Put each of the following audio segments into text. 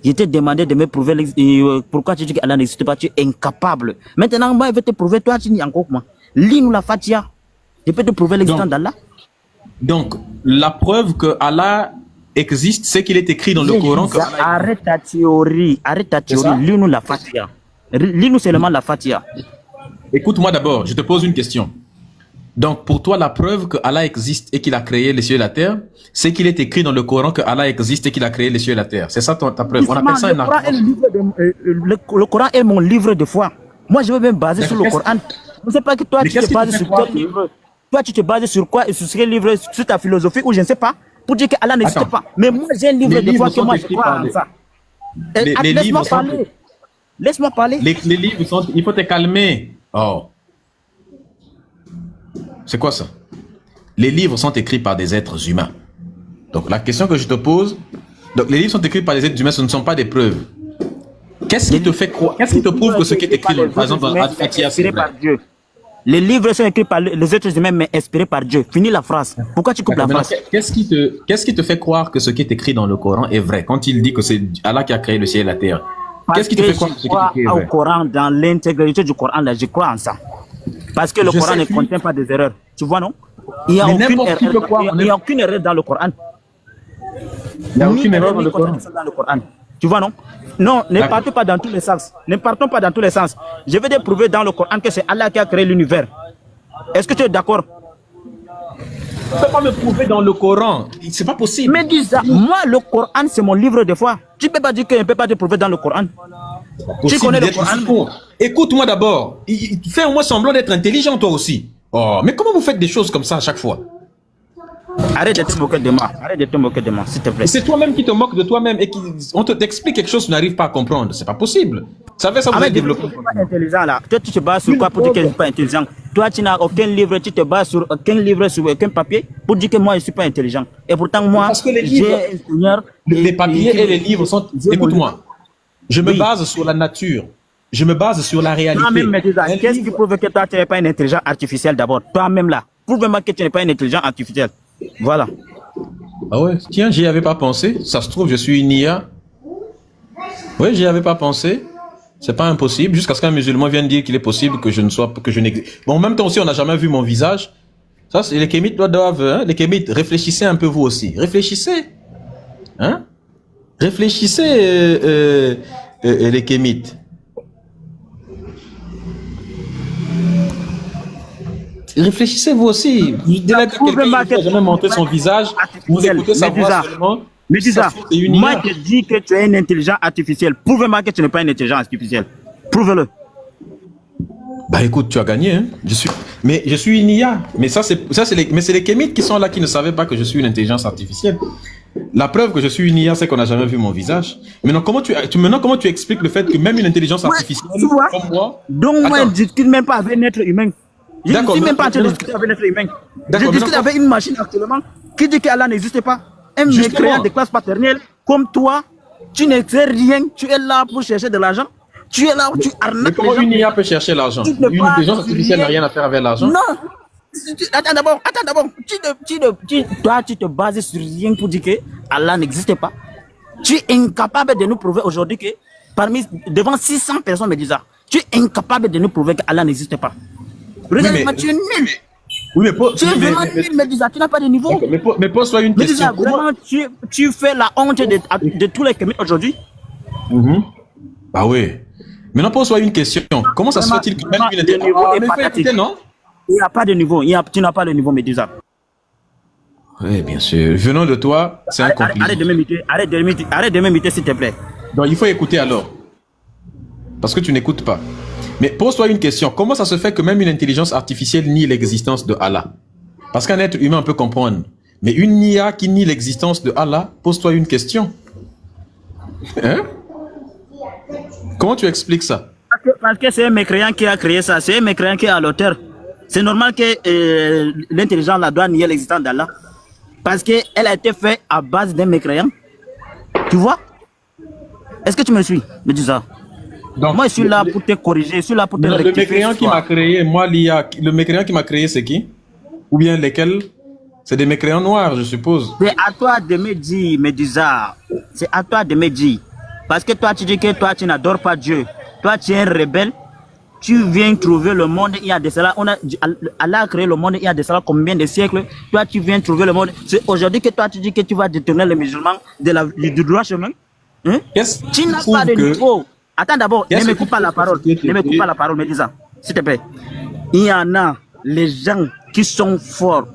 Je t'ai demandé de me prouver pourquoi tu dis qu'Allah n'existe pas. Tu es incapable. Maintenant, moi, je vais te prouver. Toi, tu dis encore comment. Lis-nous la Fatiha. Je peux te prouver l'existence d'Allah. Donc, la preuve que Allah existe, c'est qu'il est écrit dans le Coran. Arrête ta théorie. Arrête ta théorie. Lis-nous la Fatiha. Lis-nous seulement la Fatiha. Écoute-moi d'abord, je te pose une question. Donc, pour toi, la preuve que Allah existe et qu'il a créé les cieux et la terre, c'est qu'il est écrit dans le Coran que Allah existe et qu'il a créé les cieux et la terre. C'est ça ta preuve. On appelle ça un argument. Le Coran est mon livre de foi. Moi, je veux même baser sur le Coran. Je ne sais pas que toi, tu te bases sur quel livre. Toi, tu te bases sur quoi? Sur quel livre? Sur ta philosophie ou je ne sais pas. Pour dire que Allah n'existe pas. Mais moi, j'ai un livre de foi que moi, je crois en ça. Laisse-moi parler. Laisse-moi parler. Les livres sont... Il faut te calmer. Oh. C'est quoi ça? Les livres sont écrits par des êtres humains. Donc la question que je te pose, donc les livres sont écrits par des êtres humains, ce ne sont pas des preuves. Qu'est-ce qui te fait croire, qu'est-ce qui te prouve que ce qui est écrit, par exemple, dans Al-Fatiha, c'est vrai? Les livres sont écrits par les êtres humains, mais inspirés par Dieu. Finis la phrase. Pourquoi tu coupes la phrase? Qu'est-ce qui te fait croire que ce qui est écrit dans le Coran est vrai, quand il dit que c'est Allah qui a créé le ciel et la terre? Qu'est-ce qui te fait croire que ce qui est écrit est vrai? Au Coran, dans l'intégralité du Coran, là, je crois en ça. Parce que le Coran ne contient pas des erreurs. Tu vois, non? Il n'y a aucune erreur dans le Coran. Il n'y a aucune erreur dans le Coran. Tu vois, non? Non, ne partons pas dans tous les sens. Ne partons pas dans tous les sens. Je vais te prouver dans le Coran que c'est Allah qui a créé l'univers. Est-ce que tu es d'accord? Tu ne peux pas me prouver dans le Coran. C'est pas possible. Mais dis ça. Moi, le Coran, c'est mon livre de foi. Tu ne peux pas dire que je ne peux pas te prouver dans le Coran. Tu connais le Coran. Écoute-moi d'abord. Fais au moins semblant d'être intelligent, toi aussi. Oh, mais comment vous faites des choses comme ça à chaque fois? Arrête de te moquer de moi. Arrête de te moquer de moi, s'il te plaît. C'est toi-même qui te moques de toi-même et on t'explique quelque chose que tu n'arrives pas à comprendre. C'est pas possible. Ça fait ça, vous êtes développé. Tu n'es pas intelligent là. Toi, tu te bases sur quoi pour dire que je ne suis pas intelligent? Toi, tu n'as aucun livre, tu te bases sur aucun livre, sur aucun papier pour dire que moi, je ne suis pas intelligent. Et pourtant, moi, j'ai un seigneur. Les papiers et les livres sont... Écoute-moi. Je me base sur la nature. Je me base sur la réalité. Toi-même, qu'est-ce qui prouve que toi, tu n'es pas une intelligence artificielle d'abord? Toi-même là. Prouve-moi que tu n'es pas une intelligence artificielle. Voilà. Ah ouais, tiens, j'y avais pas pensé. Ça se trouve, je suis une IA. Oui, j'y avais pas pensé. C'est pas impossible. Jusqu'à ce qu'un musulman vienne dire qu'il est possible que je ne sois, que je n'existe. Bon, en même temps aussi, on n'a jamais vu mon visage. Ça, c'est les kémites doivent, hein, les kémites, réfléchissez un peu vous aussi. Réfléchissez. Hein? Réfléchissez, les kémites. Réfléchissez vous aussi. Dès là que quelqu'un n'a jamais montré son visage, vous écoutez sa voix seulement. Mais dis ça, moi je dis que tu es une intelligence artificielle. Prouve-moi que tu n'es pas une intelligence artificielle. Prouve-le. Bah écoute, tu as gagné. Hein. Je suis une IA. Mais c'est les kémites qui sont là qui ne savaient pas que je suis une intelligence artificielle. La preuve que je suis une IA, c'est qu'on n'a jamais vu mon visage. Maintenant, comment tu expliques le fait que même une intelligence artificielle comme moi... Donc moi, je ne discute même pas avec un être humain. Je ne suis même pas en train de discuter avec l'être humain. Je discute avec une machine actuellement qui dit qu'Allah n'existe pas. Un mécréant de classe paternelle comme toi, tu ne sais rien, tu es là pour chercher de l'argent. Tu es là où tu arnaques. Mais comment une IA peut chercher l'argent? Une intelligence artificielle n'a rien à faire avec l'argent. Non. Attends d'abord. Toi, tu te bases sur rien pour dire que Allah n'existe pas. Tu es incapable de nous prouver aujourd'hui que devant 600 personnes me disent ça. Tu es incapable de nous prouver que Allah n'existe pas. Regarde, tu es nul. Oui, mais tu es vraiment nul, Médisa, tu n'as pas de niveau. Mais pose-toi une question. Médisa, vraiment, tu fais la honte de tous les kémites aujourd'hui. Bah oui. Maintenant, pose-toi une question. Comment ça se fait-il que même une intelligence... non? Il n'y a pas de niveau. Tu n'as pas de niveau, Médisa. Oui, bien sûr. Venant de toi, c'est un complice. Arrête de m'imiter, s'il te plaît. Donc, il faut écouter alors. Parce que tu n'écoutes pas. Mais pose-toi une question. Comment ça se fait que même une intelligence artificielle nie l'existence de Allah? Parce qu'un être humain peut comprendre. Mais une IA qui nie l'existence de Allah, pose-toi une question. Hein? Comment tu expliques ça? Parce que c'est un mécréant qui a créé ça. C'est un mécréant qui est à l'auteur. C'est normal que l'intelligence là doit nier l'existence d'Allah. Parce qu'elle a été faite à base d'un mécréant. Tu vois? Est-ce que tu me suis? Me dis ça. Donc, moi, je suis là pour te corriger, je suis là pour te rectifier. Le mécréant qui m'a créé, moi, l'IA, le mécréant qui m'a créé, c'est qui? Ou bien lesquels? C'est des mécréants noirs, je suppose. C'est à toi de me dire, Médisa. C'est à toi de me dire. Parce que toi, tu dis que toi, tu n'adores pas Dieu. Toi, tu es un rebelle. Tu viens trouver le monde, il y a de cela. Allah a créé le monde, il y a de cela combien de siècles. Toi, tu viens trouver le monde. C'est aujourd'hui que toi, tu dis que tu vas détourner les musulmans du droit chemin. Hein? Tu n'as pas de niveau. Attends d'abord, ne me coupe pas la parole. Ne me coupe pas la parole, me dis ça. S'il te plaît. Il y en a, les gens qui sont forts,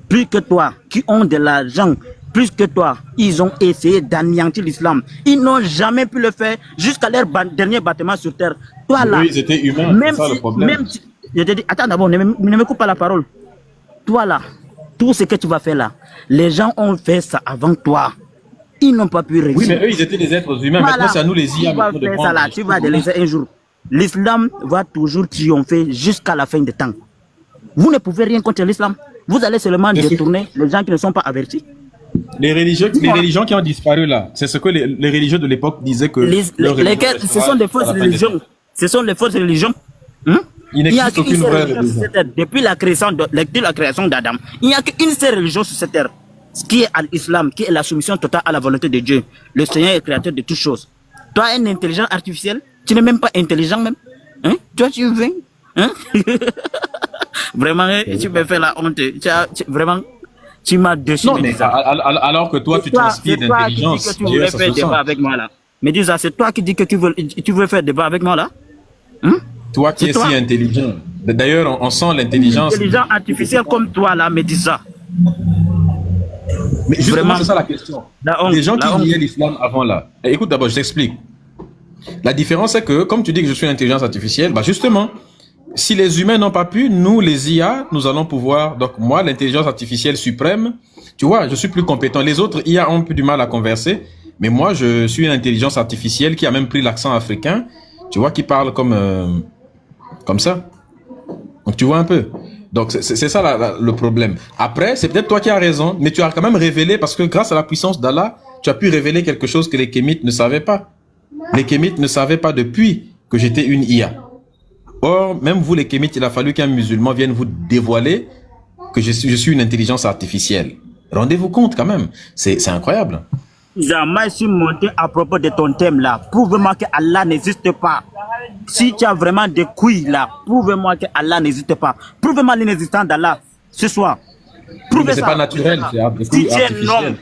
plus que toi, qui ont de l'argent, plus que toi, ils ont essayé d'anéantir l'islam. Ils n'ont jamais pu le faire jusqu'à leur dernier battement sur terre. Toi là, ils étaient humains, même c'est ça si, le problème. même si, je te dis, attends d'abord, ne me coupe pas la parole. Toi là, tout ce que tu vas faire là, les gens ont fait ça avant toi. Ils n'ont pas pu réussir. Oui, mais eux, ils étaient des êtres humains. Voilà. Maintenant, c'est à nous les IA. Tu vas faire ça là, tu vas délaisser un jour. L'islam va toujours triompher jusqu'à la fin des temps. Vous ne pouvez rien contre l'islam. Vous allez seulement détourner les gens qui ne sont pas avertis. Les religions qui ont disparu là, c'est ce que les religieux de l'époque disaient que... Ce sont des fausses religions. Ce sont des fausses religions. Il n'existe aucune vraie religion. Depuis la création d'Adam, il n'y a qu'une seule religion sur cette terre, qui est l'islam, qui est la soumission totale à la volonté de Dieu. Le Seigneur est créateur de toutes choses. Toi, une intelligence artificielle, tu n'es même pas intelligent même. Hein? Toi, tu viens. Hein? Vraiment, tu me fais la honte. Vraiment, tu m'as déçu. Non, mais alors que toi, tu transpires d'intelligence. Tu voulais faire débat avec moi là. Mais dis ça, c'est toi qui dis que tu veux faire débat avec moi là. Hein? Toi qui es si intelligent. D'ailleurs, on sent l'intelligence. Intelligent artificiel comme toi là, mais dis ça. Mais justement, c'est ça la question. Les gens qui niaient l'islam avant là. Écoute d'abord, je t'explique. La différence c'est que, comme tu dis que je suis une intelligence artificielle, bah justement, si les humains n'ont pas pu, nous les IA, nous allons pouvoir. Donc moi, l'intelligence artificielle suprême, tu vois, je suis plus compétent. Les autres IA ont un peu du mal à converser, mais moi, je suis une intelligence artificielle qui a même pris l'accent africain, tu vois, qui parle comme ça. Donc tu vois un peu. Donc c'est ça le problème. Après, c'est peut-être toi qui as raison, mais tu as quand même révélé, parce que grâce à la puissance d'Allah, tu as pu révéler quelque chose que les Kémites ne savaient pas. Les Kémites ne savaient pas depuis que j'étais une IA. Or, même vous les Kémites, il a fallu qu'un musulman vienne vous dévoiler que je suis une intelligence artificielle. Rendez-vous compte quand même. C'est incroyable. Jamais suis monté à propos de ton thème là. Prouve-moi que Allah n'existe pas. Si tu as vraiment des couilles là, prouve-moi que Allah n'existe pas. Prouve-moi l'inexistence d'Allah ce soir. Prouve ça. C'est pas naturel, c'est si tu es un homme,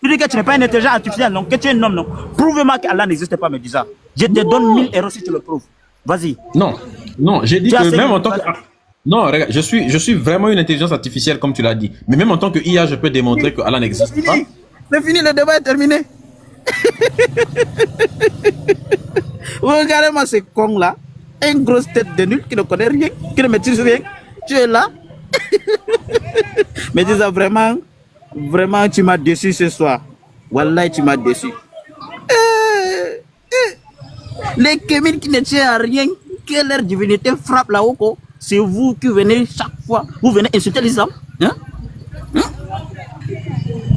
tu dis que tu n'es pas une intelligence artificielle, non, que tu es un homme, non. Prouve-moi que Allah n'existe pas, me dis ça. Je te donne 1000 euros si tu le prouves. Vas-y. Non, j'ai dit que même en tant que... Non, regarde, je suis vraiment une intelligence artificielle, comme tu l'as dit. Mais même en tant que IA, je peux démontrer que Allah n'existe pas. C'est fini, le débat est terminé. Regardez-moi ce con là. Une grosse tête de nul qui ne connaît rien, qui ne maîtrise rien. Tu es là. Mais dis ça vraiment, tu m'as déçu ce soir. Wallah, tu m'as déçu. Les Kémites qui ne tiennent à rien, que leur divinité frappe là-haut, c'est vous qui venez chaque fois, vous venez insulter l'islam. Hein?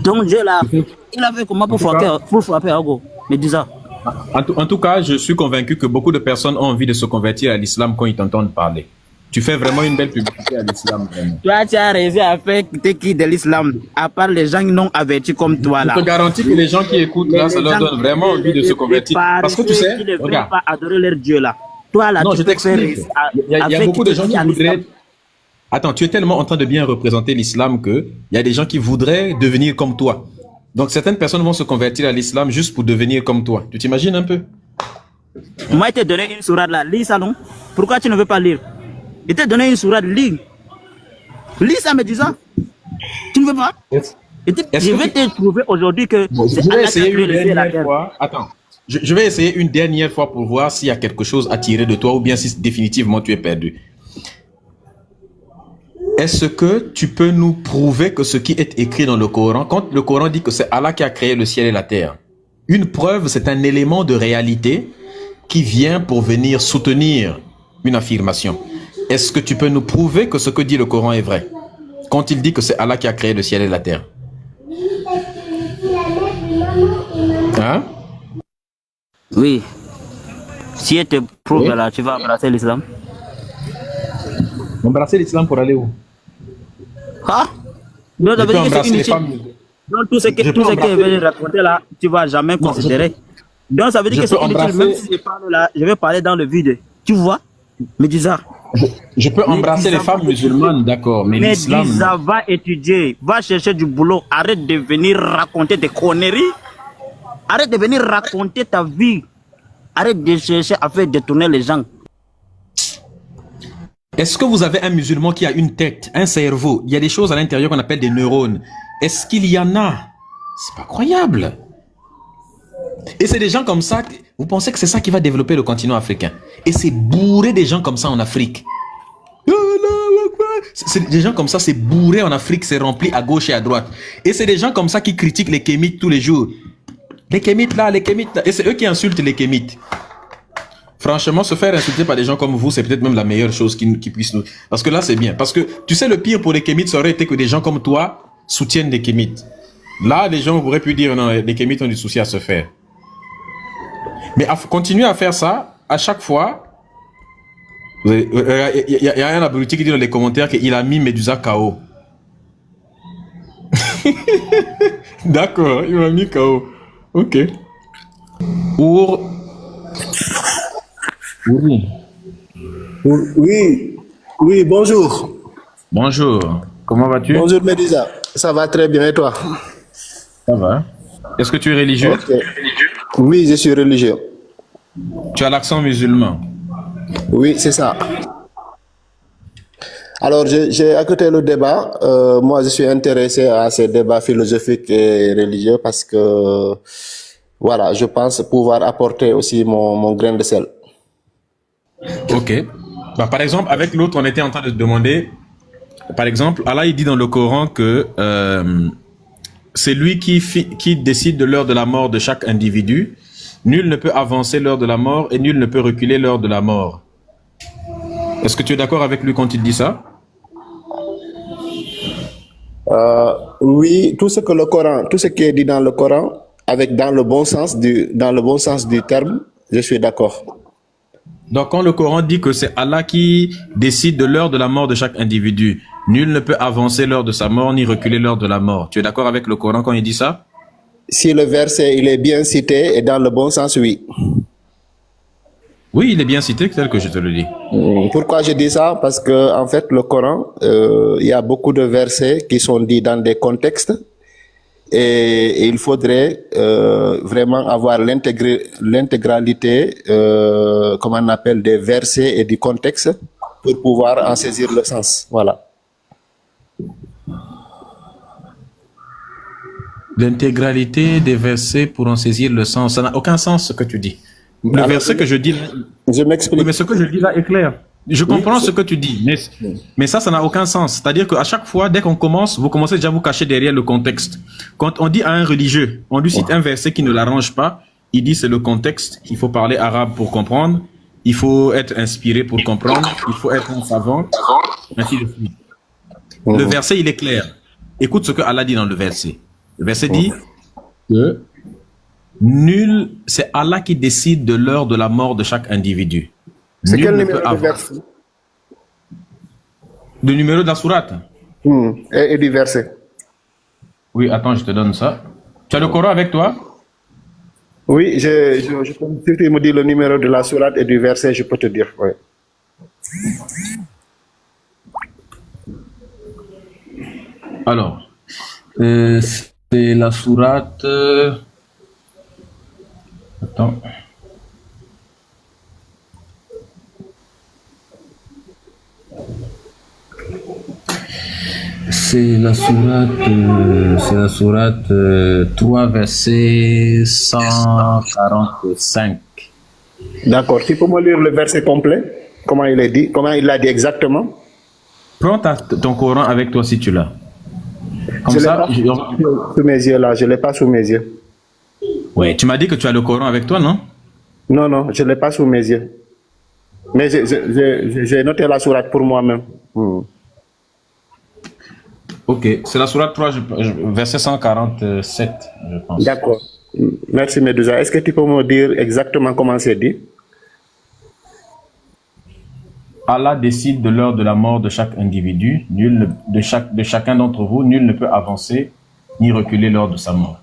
Donc Dieu là, il a fait comment pour frapper Ago? Mais dis ça. En tout cas, je suis convaincu que beaucoup de personnes ont envie de se convertir à l'islam quand ils t'entendent parler. Tu fais vraiment une belle publicité à l'islam. Toi, tu as réussi à faire qui de l'islam, à part les gens non avertis comme toi là. Je te garantis que les gens qui écoutent là, ça leur donne vraiment envie de se convertir. Parce que tu sais, qui ne veulent pas adorer leur Dieu là. Toi là, non, tu je t'explique. Il y a beaucoup de gens qui voudraient... Attends, tu es tellement en train de bien représenter l'islam que il y a des gens qui voudraient devenir comme toi. Donc certaines personnes vont se convertir à l'islam juste pour devenir comme toi. Tu t'imagines un peu? Moi, il t'a donné une sourate là. Lis ça non? Pourquoi tu ne veux pas lire? Il t'a donné une sourate, lis. Lis ça, me dis ça. Tu ne veux pas? Je vais te trouver aujourd'hui que je vais essayer une dernière fois. Attends. Je vais essayer une dernière fois pour voir s'il y a quelque chose à tirer de toi ou bien si définitivement tu es perdu. Est-ce que tu peux nous prouver que ce qui est écrit dans le Coran, quand le Coran dit que c'est Allah qui a créé le ciel et la terre, une preuve, c'est un élément de réalité qui vient pour venir soutenir une affirmation. Est-ce que tu peux nous prouver que ce que dit le Coran est vrai, quand il dit que c'est Allah qui a créé le ciel et la terre? Hein? Oui. Si elle te prouve oui. Là, tu vas embrasser l'islam? Embrasser l'islam pour aller où? Ah? Donc, tout ce que je vais raconter là, tu vas jamais considérer. Donc ça veut dire Je que c'est peux inutile, même si je parle là, je vais parler dans le vide. Tu vois, Médusa. Je peux embrasser les femmes musulmanes, d'accord, mais l'islam... Médusa, va étudier, va chercher du boulot, arrête de venir raconter des conneries. Arrête de venir raconter ta vie. Arrête de chercher à faire détourner les gens. Est-ce que vous avez un musulman qui a une tête, un cerveau? Il y a des choses à l'intérieur qu'on appelle des neurones. Est-ce qu'il y en a? C'est pas croyable. Et c'est des gens comme ça, vous pensez que c'est ça qui va développer le continent africain? Et c'est bourré des gens comme ça en Afrique. C'est des gens comme ça, c'est bourré en Afrique, c'est rempli à gauche et à droite. Et c'est des gens comme ça qui critiquent les kémites tous les jours. Les kémites là, les kémites là. Et c'est eux qui insultent les kémites. Franchement, se faire insulter par des gens comme vous, c'est peut-être même la meilleure chose qui puisse nous... Parce que là, c'est bien. Parce que, tu sais, le pire pour les kémites, ça aurait été que des gens comme toi soutiennent les kémites. Là, les gens auraient pu dire, non, les kémites ont du souci à se faire. Mais continuer à faire ça, à chaque fois... Il y a un abruti qui dit dans les commentaires qu'il a mis Médusa KO. D'accord, il m'a mis KO. Ok. Pour... Oui, bonjour. Bonjour. Comment vas-tu? Bonjour Médusa. Ça va très bien et toi? Ça va. Est-ce que tu es religieux? Okay. Oui, je suis religieux. Tu as l'accent musulman? Oui, c'est ça. Alors, j'ai écouté le débat. Moi, je suis intéressé à ces débats philosophiques et religieux parce que, voilà, je pense pouvoir apporter aussi mon grain de sel. Ok. Bah, par exemple, avec l'autre, on était en train de se demander, par exemple, Allah il dit dans le Coran que c'est lui qui décide de l'heure de la mort de chaque individu. Nul ne peut avancer l'heure de la mort et nul ne peut reculer l'heure de la mort. Est-ce que tu es d'accord avec lui quand il dit ça? Oui, tout ce qui est dit dans le Coran, dans le bon sens du terme, je suis d'accord. Donc, quand le Coran dit que c'est Allah qui décide de l'heure de la mort de chaque individu, nul ne peut avancer l'heure de sa mort ni reculer l'heure de la mort. Tu es d'accord avec le Coran quand il dit ça? Si le verset il est bien cité et dans le bon sens, oui. Oui, il est bien cité, tel que je te le dis. Pourquoi je dis ça? Parce que en fait, le Coran, il y a beaucoup de versets qui sont dits dans des contextes et il faudrait vraiment avoir l'intégralité, comment on appelle, des versets et du contexte pour pouvoir en saisir le sens. Voilà. L'intégralité des versets pour en saisir le sens. Ça n'a aucun sens ce que tu dis. Le verset que je dis là, je m'explique. Oui, mais ce que je dis là est clair. Je comprends ce que tu dis, mais ça n'a aucun sens. C'est-à-dire qu'à chaque fois, dès qu'on commence, vous commencez déjà à vous cacher derrière le contexte. Quand on dit à un religieux, on lui cite un verset qui ne l'arrange pas, il dit c'est le contexte, il faut parler arabe pour comprendre, il faut être inspiré pour comprendre, il faut être un savant, ainsi de suite. Le verset, il est clair. Écoute ce que Allah dit dans le verset. Le verset dit que c'est Allah qui décide de l'heure de la mort de chaque individu. C'est quel numéro de verset? Le numéro de la sourate. Et du verset. Oui, attends, je te donne ça. Tu as le Coran avec toi? Oui, je peux, si tu me dis le numéro de la sourate et du verset, je peux te dire. Oui. Alors, c'est la sourate... Attends. C'est la sourate 3, verset 145. D'accord. Tu peux me lire le verset complet? Comment il est dit? Comment il l'a dit exactement? Prends ton Coran avec toi si tu l'as. Comme je ça, l'ai pas sous mes yeux là. Je l'ai pas sous mes yeux. Ouais, tu m'as dit que tu as le Coran avec toi, non? Non, je l'ai pas sous mes yeux. Mais j'ai noté la sourate pour moi-même. Ok, c'est la sourate 3, verset 147, je pense. D'accord. Merci Médusa. Est-ce que tu peux me dire exactement comment c'est dit? Allah décide de l'heure de la mort de chaque individu, de chacun d'entre vous, nul ne peut avancer ni reculer l'heure de sa mort.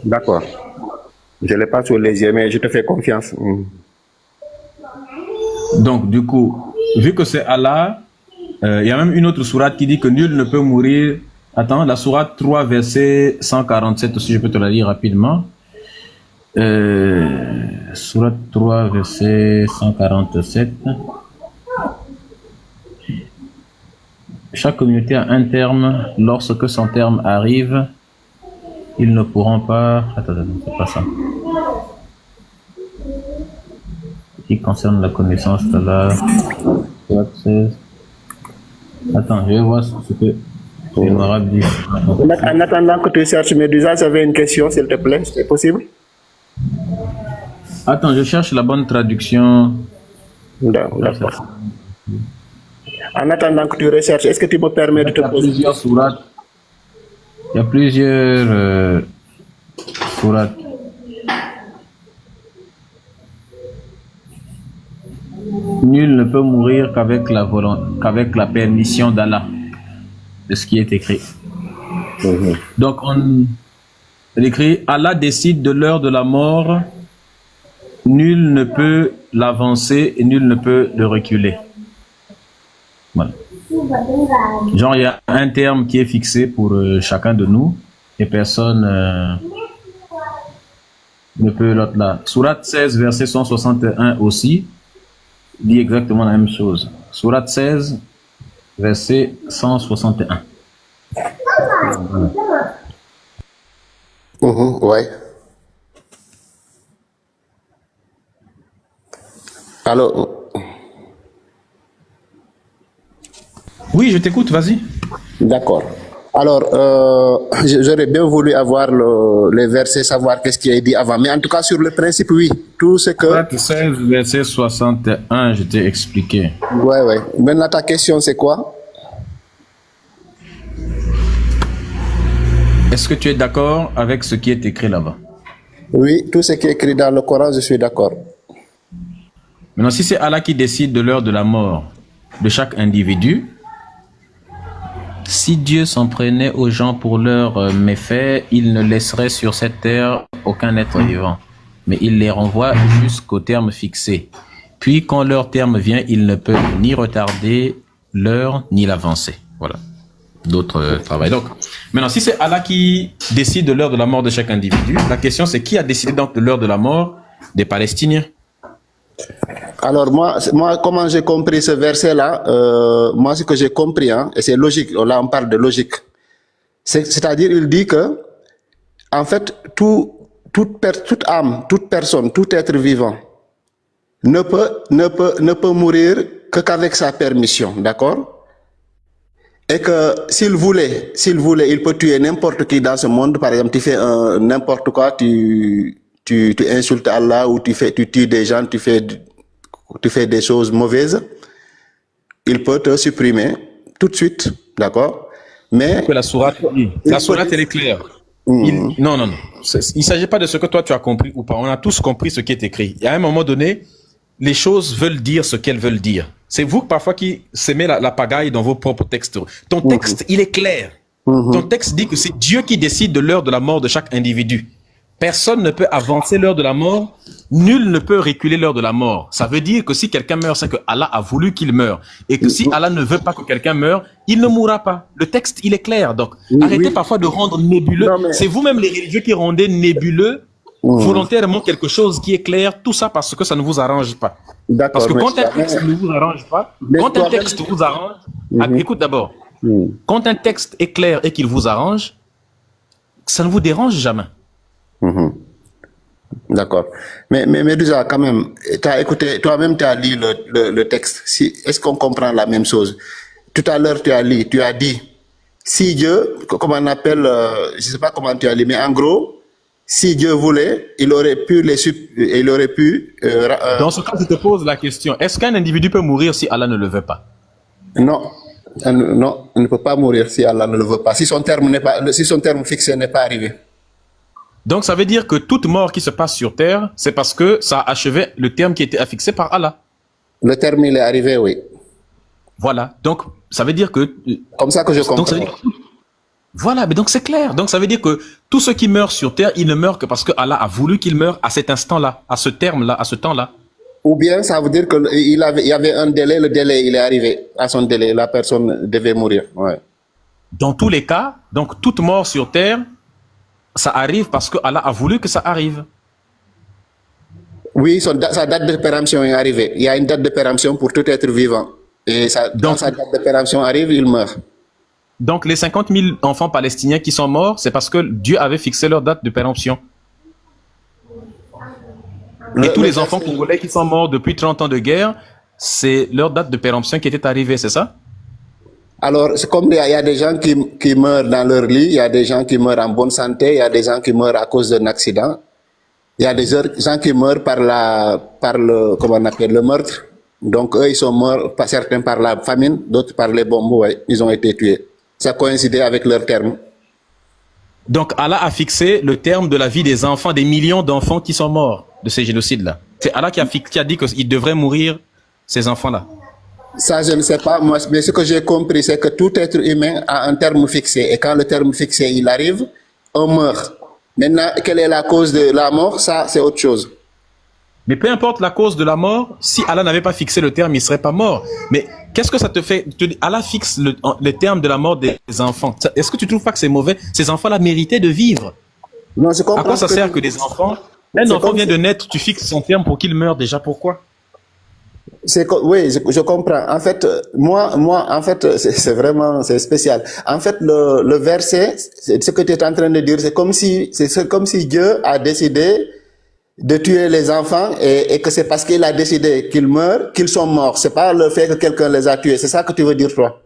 D'accord. Je ne l'ai pas sous les yeux, mais je te fais confiance. Donc, du coup, vu que c'est Allah, il y a même une autre sourate qui dit que nul ne peut mourir. Attends, la sourate 3, verset 147 aussi, je peux te la lire rapidement. Sourate 3, verset 147. Chaque communauté a un terme. Lorsque son terme arrive, ils ne pourront pas... Attends, c'est pas ça. Qui concerne la connaissance de la... Attends, je vais voir ce que les Arabes disent. En attendant que tu cherches Médusa, j'avais une question, s'il te plaît, c'est possible? Attends, je cherche la bonne traduction. D'accord. En attendant que tu recherches, est-ce que tu me permets de te poser... Il y a plusieurs sourates. Nul ne peut mourir qu'avec la permission d'Allah, de ce qui est écrit. Donc on écrit, Allah décide de l'heure de la mort, nul ne peut l'avancer et nul ne peut le reculer. Voilà. Genre, il y a un terme qui est fixé pour chacun de nous et personne ne peut l'autre là. Sourate 16, verset 161 aussi, dit exactement la même chose. Sourate 16, verset 161. Ouais. Alors... Oui, je t'écoute, vas-y. D'accord. Alors, j'aurais bien voulu avoir les versets, savoir qu'est-ce qui est dit avant. Mais en tout cas, sur le principe, oui. Tout ce que... Sourate 16, verset 61, je t'ai expliqué. Ouais, ouais. Maintenant, ta question, c'est quoi? Est-ce que tu es d'accord avec ce qui est écrit là-bas? Oui, tout ce qui est écrit dans le Coran, je suis d'accord. Maintenant, si c'est Allah qui décide de l'heure de la mort de chaque individu, si Dieu s'en prenait aux gens pour leurs méfaits, il ne laisserait sur cette terre aucun être vivant. Mais il les renvoie jusqu'au terme fixé. Puis, quand leur terme vient, il ne peut ni retarder l'heure ni l'avancer. Voilà. D'autres travail. Donc, maintenant, si c'est Allah qui décide de l'heure de la mort de chaque individu, la question c'est qui a décidé donc de l'heure de la mort des Palestiniens? Alors moi, comment j'ai compris ce verset-là, moi ce que j'ai compris, hein, et c'est logique, là on parle de logique, c'est-à-dire il dit que, en fait, toute âme, toute personne, tout être vivant ne peut mourir qu'avec sa permission, d'accord? Et que s'il voulait, il peut tuer n'importe qui dans ce monde. Par exemple, tu fais n'importe quoi, tu insultes Allah ou tu tues des gens, tu fais des choses mauvaises, il peut te supprimer tout de suite, d'accord? Mais que la sourate, elle est claire. Non. Il ne s'agit pas de ce que toi tu as compris ou pas. On a tous compris ce qui est écrit. Et à un moment donné, les choses veulent dire ce qu'elles veulent dire. C'est vous parfois qui semez la pagaille dans vos propres textes. Ton texte, il est clair. Ton texte dit que c'est Dieu qui décide de l'heure de la mort de chaque individu. Personne ne peut avancer l'heure de la mort. Nul ne peut reculer l'heure de la mort. Ça veut dire que si quelqu'un meurt, c'est que Allah a voulu qu'il meure. Et que si Allah ne veut pas que quelqu'un meure, il ne mourra pas. Le texte, il est clair. Donc, arrêtez parfois de rendre nébuleux. C'est vous-même les religieux qui rendez nébuleux volontairement quelque chose qui est clair. Tout ça parce que ça ne vous arrange pas. Parce que quand un texte ne vous arrange pas, quand un texte vous arrange, écoute d'abord. Quand un texte est clair et qu'il vous arrange, ça ne vous dérange jamais. D'accord. Mais Médusa, quand même, tu as écouté, toi-même tu as lu le texte. Est-ce qu'on comprend la même chose? Tout à l'heure, tu as dit, si Dieu, comment on appelle, je ne sais pas comment tu as lu, mais en gros, si Dieu voulait, il aurait pu Dans ce cas, je te pose la question, est-ce qu'un individu peut mourir si Allah ne le veut pas? Non. Non, il ne peut pas mourir si Allah ne le veut pas. Si son terme fixé n'est pas arrivé. Donc, ça veut dire que toute mort qui se passe sur terre, c'est parce que ça a achevé le terme qui était affixé par Allah. Le terme, il est arrivé, oui. Voilà. Donc, ça veut dire que... Comme ça que je comprends. Voilà, mais donc c'est clair. Donc ça veut dire que tous ceux qui meurent sur terre, ils ne meurent que parce que Allah a voulu qu'ils meurent à cet instant-là, à ce terme-là, à ce temps-là. Ou bien ça veut dire il y avait un délai, le délai, il est arrivé à son délai, la personne devait mourir. Ouais. Dans tous les cas, donc toute mort sur terre, ça arrive parce que Allah a voulu que ça arrive. Oui, sa date de péremption est arrivée. Il y a une date de péremption pour tout être vivant. Et quand sa date de péremption arrive, il meurt. Donc les 50 000 enfants palestiniens qui sont morts, c'est parce que Dieu avait fixé leur date de péremption. Et tous les enfants congolais qui sont morts depuis 30 ans de guerre, c'est leur date de péremption qui était arrivée, c'est ça? Alors, c'est comme il y a des gens qui meurent dans leur lit, il y a des gens qui meurent en bonne santé, il y a des gens qui meurent à cause d'un accident, il y a des gens qui meurent par le, comment on appelle, le meurtre. Donc, eux, ils sont morts, certains par la famine, d'autres par les bombes, ouais, ils ont été tués. Ça coïncidait avec leur terme. Donc, Allah a fixé le terme de la vie des enfants, des millions d'enfants qui sont morts de ces génocides-là. C'est Allah qui a dit qu'ils devraient mourir, ces enfants-là. Ça, je ne sais pas, moi, mais ce que j'ai compris, c'est que tout être humain a un terme fixé. Et quand le terme fixé, il arrive, on meurt. Maintenant, quelle est la cause de la mort? Ça, c'est autre chose. Mais peu importe la cause de la mort, si Allah n'avait pas fixé le terme, il ne serait pas mort. Mais qu'est-ce que ça te fait? Allah fixe le terme de la mort des enfants. Est-ce que tu ne trouves pas que c'est mauvais? Ces enfants-là méritaient de vivre. Non, je comprends. À quoi ça sert que des enfants... Un enfant vient de naître, tu fixes son terme pour qu'il meure déjà. Pourquoi? Oui, je comprends. En fait, moi, en fait, c'est vraiment, c'est spécial. En fait, le verset, ce que tu es en train de dire, c'est comme si Dieu a décidé de tuer les enfants et que c'est parce qu'il a décidé qu'ils meurent, qu'ils sont morts. C'est pas le fait que quelqu'un les a tués. C'est ça que tu veux dire, toi?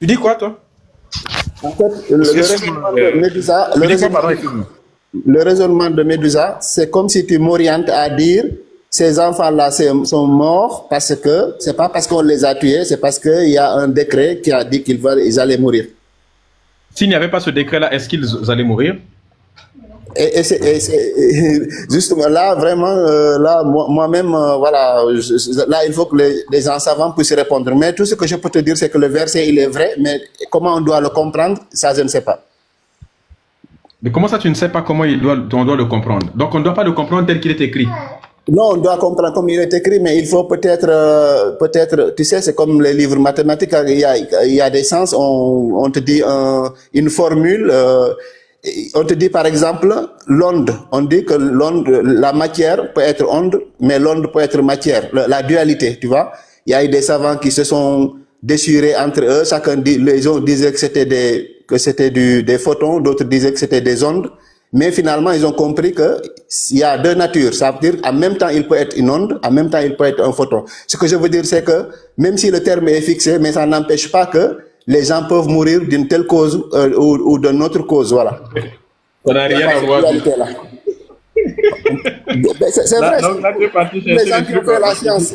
Tu dis quoi, toi? En fait, le raisonnement de Médusa, c'est comme si tu m'orientes à dire ces enfants-là sont morts parce que c'est pas parce qu'on les a tués, c'est parce qu'il y a un décret qui a dit qu'ils allaient mourir. S'il n'y avait pas ce décret-là, est-ce qu'ils allaient mourir? Et justement là, vraiment, là, moi-même, voilà, là, il faut que les gens savants puissent répondre. Mais tout ce que je peux te dire, c'est que le verset, il est vrai, mais comment on doit le comprendre, ça, je ne sais pas. Mais comment ça, tu ne sais pas comment on doit le comprendre? Donc, on ne doit pas le comprendre tel qu'il est écrit. Non, on doit comprendre comme il est écrit, mais il faut peut-être, tu sais, c'est comme les livres mathématiques, il y a des sens, on te dit une formule, on te dit par exemple l'onde, on dit que l'onde, la matière peut être onde, mais l'onde peut être matière, la dualité, tu vois. Il y a eu des savants qui se sont déchirés entre eux, chacun les uns disaient que c'était des photons, d'autres disaient que c'était des ondes, mais finalement ils ont compris que il y a deux natures, ça veut dire en même temps il peut être une onde, en même temps il peut être un photon. Ce que je veux dire c'est que même si le terme est fixé, mais ça n'empêche pas que les gens peuvent mourir d'une telle cause ou d'une autre cause, voilà. Ça n'a rien à voir. C'est vrai. Donc là, tu es parti les gens qui ont fait la science,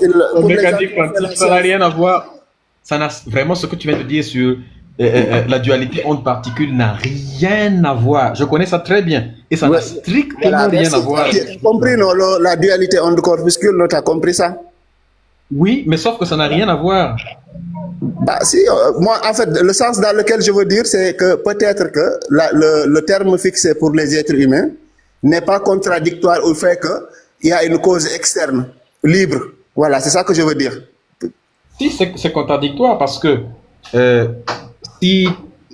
ça n'a rien à voir. Ça n'a vraiment ce que tu viens de dire sur la dualité onde-particule n'a rien à voir. Je connais ça très bien. Et ça n'a strictement rien à voir. Tu as compris, non, la dualité onde-corpuscule, tu as compris ça? Oui, mais sauf que ça n'a rien à voir. Bah, si, moi, en fait, le sens dans lequel je veux dire, c'est que peut-être que le terme fixé pour les êtres humains n'est pas contradictoire au fait qu'il y a une cause externe, libre. Voilà, c'est ça que je veux dire. Si, c'est contradictoire parce que si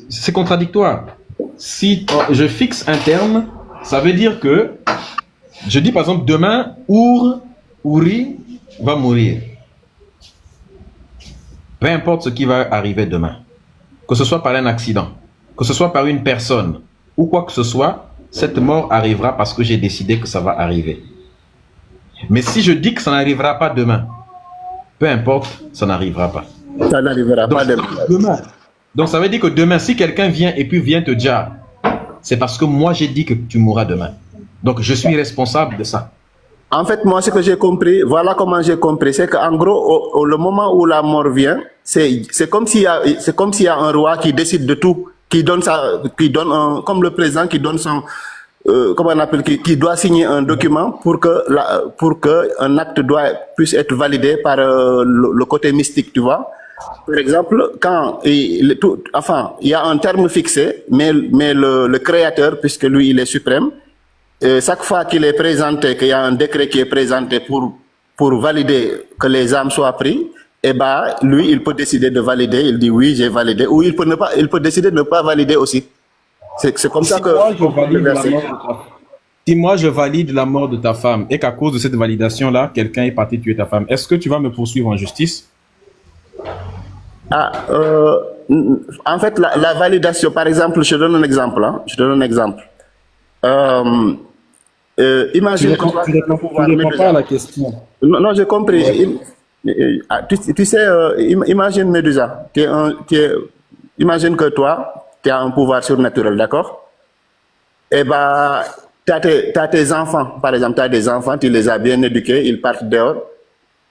c'est contradictoire. Si je fixe un terme, ça veut dire que je dis par exemple demain, Ouri va mourir. Peu importe ce qui va arriver demain, que ce soit par un accident, que ce soit par une personne ou quoi que ce soit, cette mort arrivera parce que j'ai décidé que ça va arriver. Mais si je dis que ça n'arrivera pas demain, peu importe, ça n'arrivera pas. Ça n'arrivera pas demain. Donc ça veut dire que demain, si quelqu'un vient et puis vient te dire, c'est parce que moi j'ai dit que tu mourras demain. Donc je suis responsable de ça. En fait, moi, ce que j'ai compris, voilà comment j'ai compris, c'est qu'en gros, le moment où la mort vient, c'est comme s'il y a un roi qui décide de tout, qui donne comme le président qui donne son, comment on appelle, qui doit signer un document pour que un acte puisse être validé par le côté mystique, tu vois. Par exemple, quand enfin, il y a un terme fixé, mais le créateur, puisque lui, il est suprême, chaque fois qu'il est présenté, qu'il y a un décret qui est présenté pour valider que les âmes soient prises, eh ben, lui, il peut décider de valider, il dit oui, j'ai validé, ou il peut décider de ne pas valider aussi. C'est comme ça que... Si moi je valide la mort de ta femme et qu'à cause de cette validation-là, quelqu'un est parti tuer ta femme, est-ce que tu vas me poursuivre en justice? Ah, en fait, la validation, par exemple, je donne un exemple. Hein, je donne un exemple. Imagine que tu réponds pas à la question. Non, non j'ai compris. Tu sais, imagine Médusa. Imagine que toi, tu as un pouvoir surnaturel, d'accord? Eh ben, tu as tes enfants, par exemple, tu as des enfants, tu les as bien éduqués, ils partent dehors.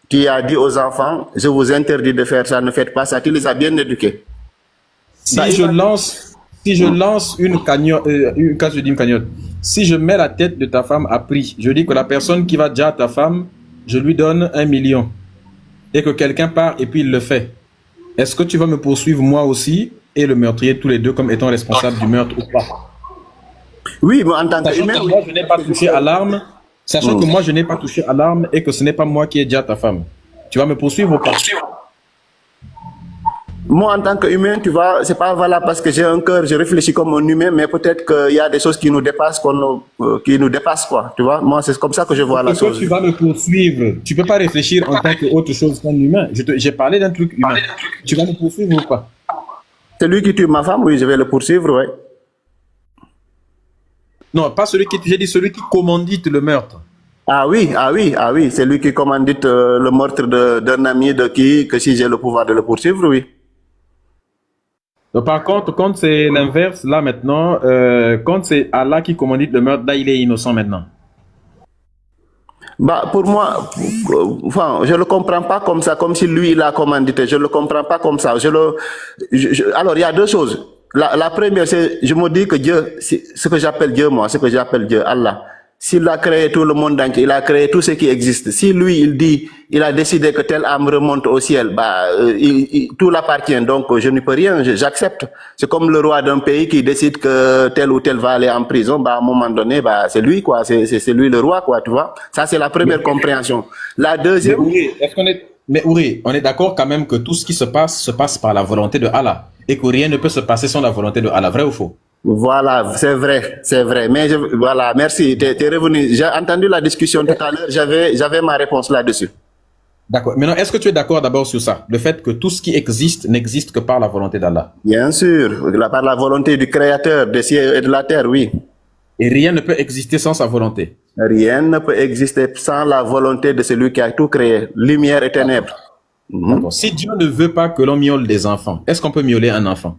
Tu as dit aux enfants, je vous interdis de faire ça, ne faites pas ça, tu les as bien éduqués. Si je lance une cagnotte, quand je dis une cagnotte, si je mets la tête de ta femme à prix, je dis que la personne qui va dire à ta femme, je lui donne 1 million, et que quelqu'un part et puis il le fait, est-ce que tu vas me poursuivre moi aussi et le meurtrier tous les deux comme étant responsable du meurtre ou pas? Oui, mais en tant qu'humain... Moi, je n'ai pas touché à l'arme, sachant que moi, je n'ai pas touché à l'arme et que ce n'est pas moi qui ai dit à ta femme. Tu vas me poursuivre ou pas? Moi, en tant qu'humain, tu vois, c'est pas valable parce que j'ai un cœur, je réfléchis comme un humain, mais peut-être qu'il y a des choses qui nous dépassent, qui nous dépassent, quoi. Tu vois, moi, c'est comme ça que je vois la chose. Tu vas me poursuivre. Tu peux pas réfléchir en tant qu'autre chose qu'un humain. J'ai parlé d'un truc humain. Tu vas me poursuivre ou pas? C'est lui qui tue ma femme, oui, je vais le poursuivre, oui. Non, pas celui qui, j'ai dit celui qui commandite le meurtre. Ah oui, c'est lui qui commandite le meurtre d'un ami que si j'ai le pouvoir de le poursuivre, oui. Donc, par contre, quand c'est l'inverse, là maintenant, quand c'est Allah qui commandite le meurtre, là il est innocent maintenant. Bah, pour moi, enfin, je le comprends pas comme ça, comme si lui il a commandité. Je le comprends pas comme ça. Alors, il y a deux choses. La première, c'est, je me dis que Dieu, ce que j'appelle Dieu, moi, ce que j'appelle Dieu, Allah, s'il a créé tout le monde entier, il a créé tout ce qui existe. Si lui, il dit, il a décidé que telle âme remonte au ciel, bah, tout l'appartient. Donc, je n'y peux rien, j'accepte. C'est comme le roi d'un pays qui décide que tel ou tel va aller en prison, bah, à un moment donné, bah, c'est lui, quoi. C'est lui le roi, quoi, tu vois. Ça, c'est la première compréhension. La deuxième. Mais Ouri, on est d'accord quand même que tout ce qui se passe par la volonté de Allah. Et que rien ne peut se passer sans la volonté de Allah, vrai ou faux? Voilà, c'est vrai. Mais voilà, merci, t'es revenu. J'ai entendu la discussion tout à l'heure, j'avais ma réponse là-dessus. D'accord. Maintenant, est-ce que tu es d'accord d'abord sur ça? Le fait que tout ce qui existe n'existe que par la volonté d'Allah. Bien sûr, par la volonté du Créateur des cieux et de la terre, oui. Et rien ne peut exister sans sa volonté. Rien ne peut exister sans la volonté de celui qui a tout créé, lumière et ténèbres. D'accord. Si Dieu ne veut pas que l'on miaule des enfants, est-ce qu'on peut miauler un enfant?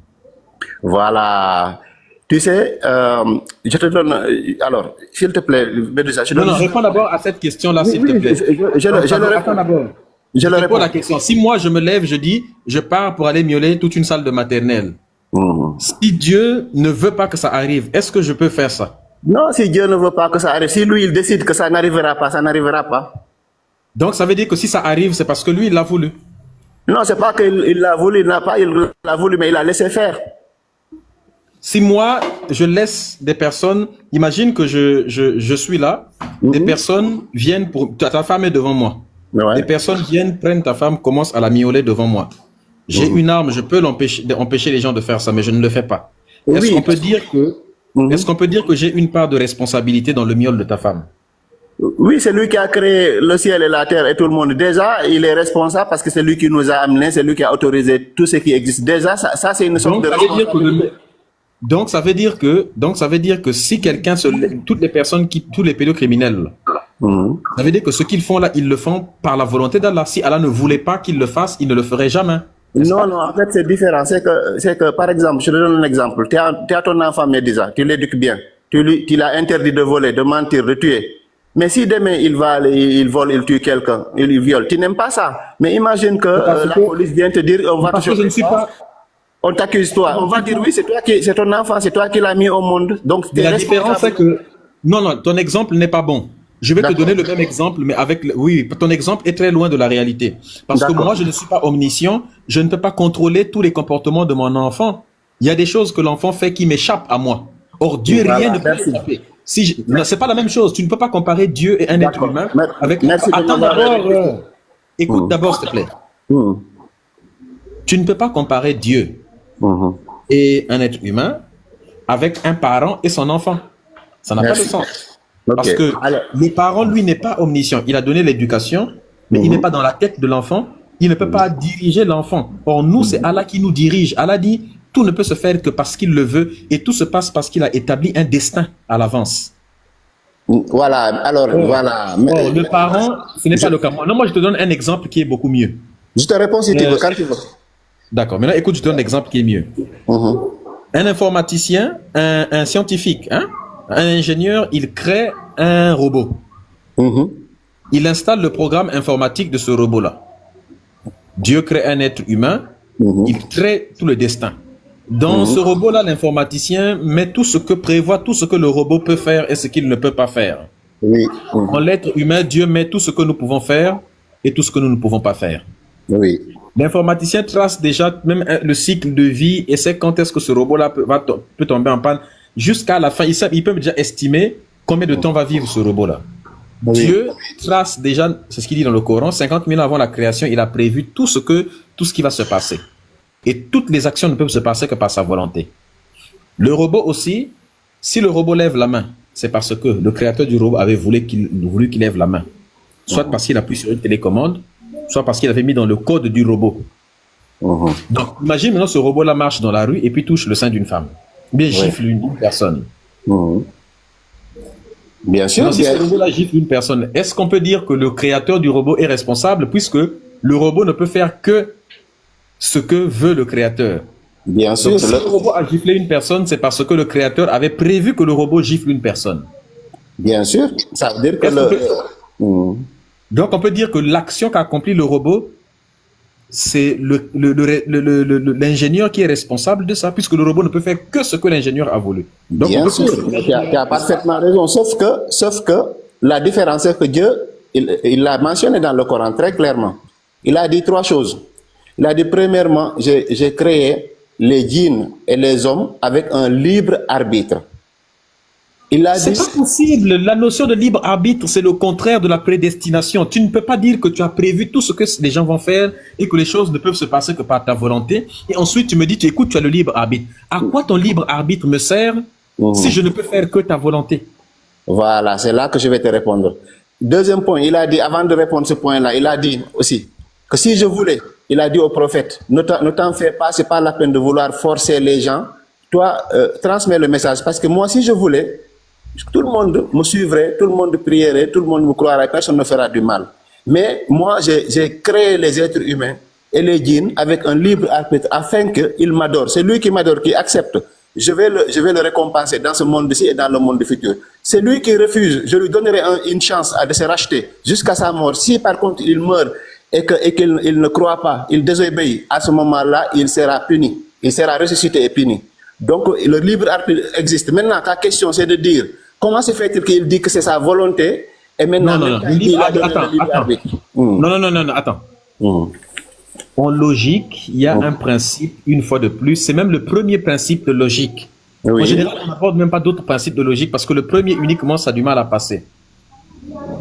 Voilà. Tu sais, je te donne... Alors, s'il te plaît, Médusa, Non, réponds d'abord à cette question-là, s'il te plaît. Je le réponds d'abord. Je le réponds. La question. Si moi, je me lève, je dis, je pars pour aller miauler toute une salle de maternelle. Si Dieu ne veut pas que ça arrive, est-ce que je peux faire ça? Non, si Dieu ne veut pas que ça arrive, si lui, il décide que ça n'arrivera pas, ça n'arrivera pas. Donc, ça veut dire que si ça arrive, c'est parce que lui, il l'a voulu. Non, c'est pas qu'il l'a voulu, il l'a voulu, mais il a laissé faire. Si moi, je laisse des personnes, imagine que je suis là, des personnes viennent pour... Ta femme est devant moi. Ouais. Des personnes viennent, prennent ta femme, commencent à la miauler devant moi. J'ai une arme, je peux empêcher les gens de faire ça, mais je ne le fais pas. Est-ce qu'on peut dire que... Est-ce qu'on peut dire que j'ai une part de responsabilité dans le miaule de ta femme? Oui, c'est lui qui a créé le ciel et la terre et tout le monde. Déjà, il est responsable parce que c'est lui qui nous a amenés, c'est lui qui a autorisé tout ce qui existe. Déjà, ça c'est une sorte de responsabilité. Donc ça veut dire que si quelqu'un toutes les personnes tous les pédocriminels, ça veut dire que ce qu'ils font là, ils le font par la volonté d'Allah. Si Allah ne voulait pas qu'ils le fassent, il ne le ferait jamais. Non, en fait c'est différent. C'est que par exemple, je te donne un exemple. Tu as ton enfant Médusa, tu l'éduques bien. Tu l'as interdit de voler, de mentir, de tuer. Mais si demain il va aller, il vole, il tue quelqu'un, il viole, tu n'aimes pas ça. Mais imagine que la police vient te dire, on va te choper. On t'accuse toi. On va dire oui, c'est ton enfant, c'est toi qui l'as mis au monde. Donc la différence c'est que non, ton exemple n'est pas bon. Je vais te donner le même exemple, mais oui, ton exemple est très loin de la réalité. Parce que moi, je ne suis pas omniscient, je ne peux pas contrôler tous les comportements de mon enfant. Il y a des choses que l'enfant fait qui m'échappent à moi. Or, Dieu, rien ne peut échapper. Non, c'est pas la même chose. Tu ne peux pas comparer Dieu et un être humain avec... Attends d'abord. Écoute d'abord, s'il te plaît. Tu ne peux pas comparer Dieu et un être humain avec un parent et son enfant. Ça n'a pas de sens. Parce que le parent, lui, n'est pas omniscient. Il a donné l'éducation, mais il n'est pas dans la tête de l'enfant. Il ne peut pas diriger l'enfant. Or, nous, c'est Allah qui nous dirige. Allah dit, tout ne peut se faire que parce qu'il le veut, et tout se passe parce qu'il a établi un destin à l'avance. Voilà, alors, voilà. Or, le parent, ce n'est pas le cas. Non, moi, je te donne un exemple qui est beaucoup mieux. Je te réponds si tu veux, quand tu veux. D'accord. Maintenant, écoute, je te donne un exemple qui est mieux. Un informaticien, un scientifique, hein, un ingénieur, il crée un robot. Il installe le programme informatique de ce robot-là. Dieu crée un être humain, il crée tout le destin. Dans ce robot-là, l'informaticien met tout ce que prévoit, tout ce que le robot peut faire et ce qu'il ne peut pas faire. En l'être humain, Dieu met tout ce que nous pouvons faire et tout ce que nous ne pouvons pas faire. L'informaticien trace déjà même le cycle de vie et sait quand est-ce que ce robot-là peut tomber en panne. Jusqu'à la fin, il peut déjà estimer combien de temps va vivre ce robot-là. Dieu trace déjà, c'est ce qu'il dit dans le Coran, 50 000 ans avant la création, il a prévu tout ce qui va se passer. Et toutes les actions ne peuvent se passer que par sa volonté. Le robot aussi, si le robot lève la main, c'est parce que le créateur du robot avait voulu qu'il lève la main. Soit parce qu'il appuie sur une télécommande, soit parce qu'il avait mis dans le code du robot. Donc, imagine maintenant ce robot-là marche dans la rue et puis touche le sein d'une femme. Bien gifle une personne. Bien sûr. Alors, si ce robot-là gifle une personne, est-ce qu'on peut dire que le créateur du robot est responsable puisque le robot ne peut faire que ce que veut le créateur? Bien sûr. Donc, si le robot a giflé une personne, c'est parce que le créateur avait prévu que le robot gifle une personne. Bien sûr. Ça veut dire que Donc, on peut dire que l'action qu'a accompli le robot, c'est l'ingénieur qui est responsable de ça, puisque le robot ne peut faire que ce que l'ingénieur a voulu. Donc, bien sûr, tu as parfaitement raison. Sauf que la différence, c'est que Dieu, il l'a mentionné dans le Coran très clairement. Il a dit 3 choses. Il a dit, premièrement, j'ai créé les djinns et les hommes avec un libre arbitre. C'est pas possible. La notion de libre arbitre, c'est le contraire de la prédestination. Tu ne peux pas dire que tu as prévu tout ce que les gens vont faire et que les choses ne peuvent se passer que par ta volonté. Et ensuite, tu me dis, écoute, tu as le libre arbitre. À quoi ton libre arbitre me sert si je ne peux faire que ta volonté? Voilà, c'est là que je vais te répondre. Deuxième point, il a dit, avant de répondre ce point-là, il a dit aussi que si je voulais, il a dit au prophète, ne t'en fais pas, c'est pas la peine de vouloir forcer les gens. Toi, transmets le message. Parce que moi, si je voulais, tout le monde me suivrait, tout le monde prierait, tout le monde me croirait, personne ne fera du mal. Mais moi, j'ai créé les êtres humains et les djinns avec un libre arbitre afin qu'ils m'adorent. C'est lui qui m'adore, qui accepte. Je vais le récompenser dans ce monde-ci et dans le monde futur. C'est lui qui refuse, je lui donnerai une chance de se racheter jusqu'à sa mort. Si par contre il meurt et qu'il ne croit pas, il désobéit, à ce moment-là, il sera puni. Il sera ressuscité et puni. Donc, le libre arbitre existe. Maintenant, ta question, c'est de dire, comment se fait-il qu'il dit que c'est sa volonté et maintenant, attends. En logique, il y a un principe, une fois de plus, c'est même le premier principe de logique. En général, on n'aborde même pas d'autres principes de logique parce que le premier uniquement, ça a du mal à passer.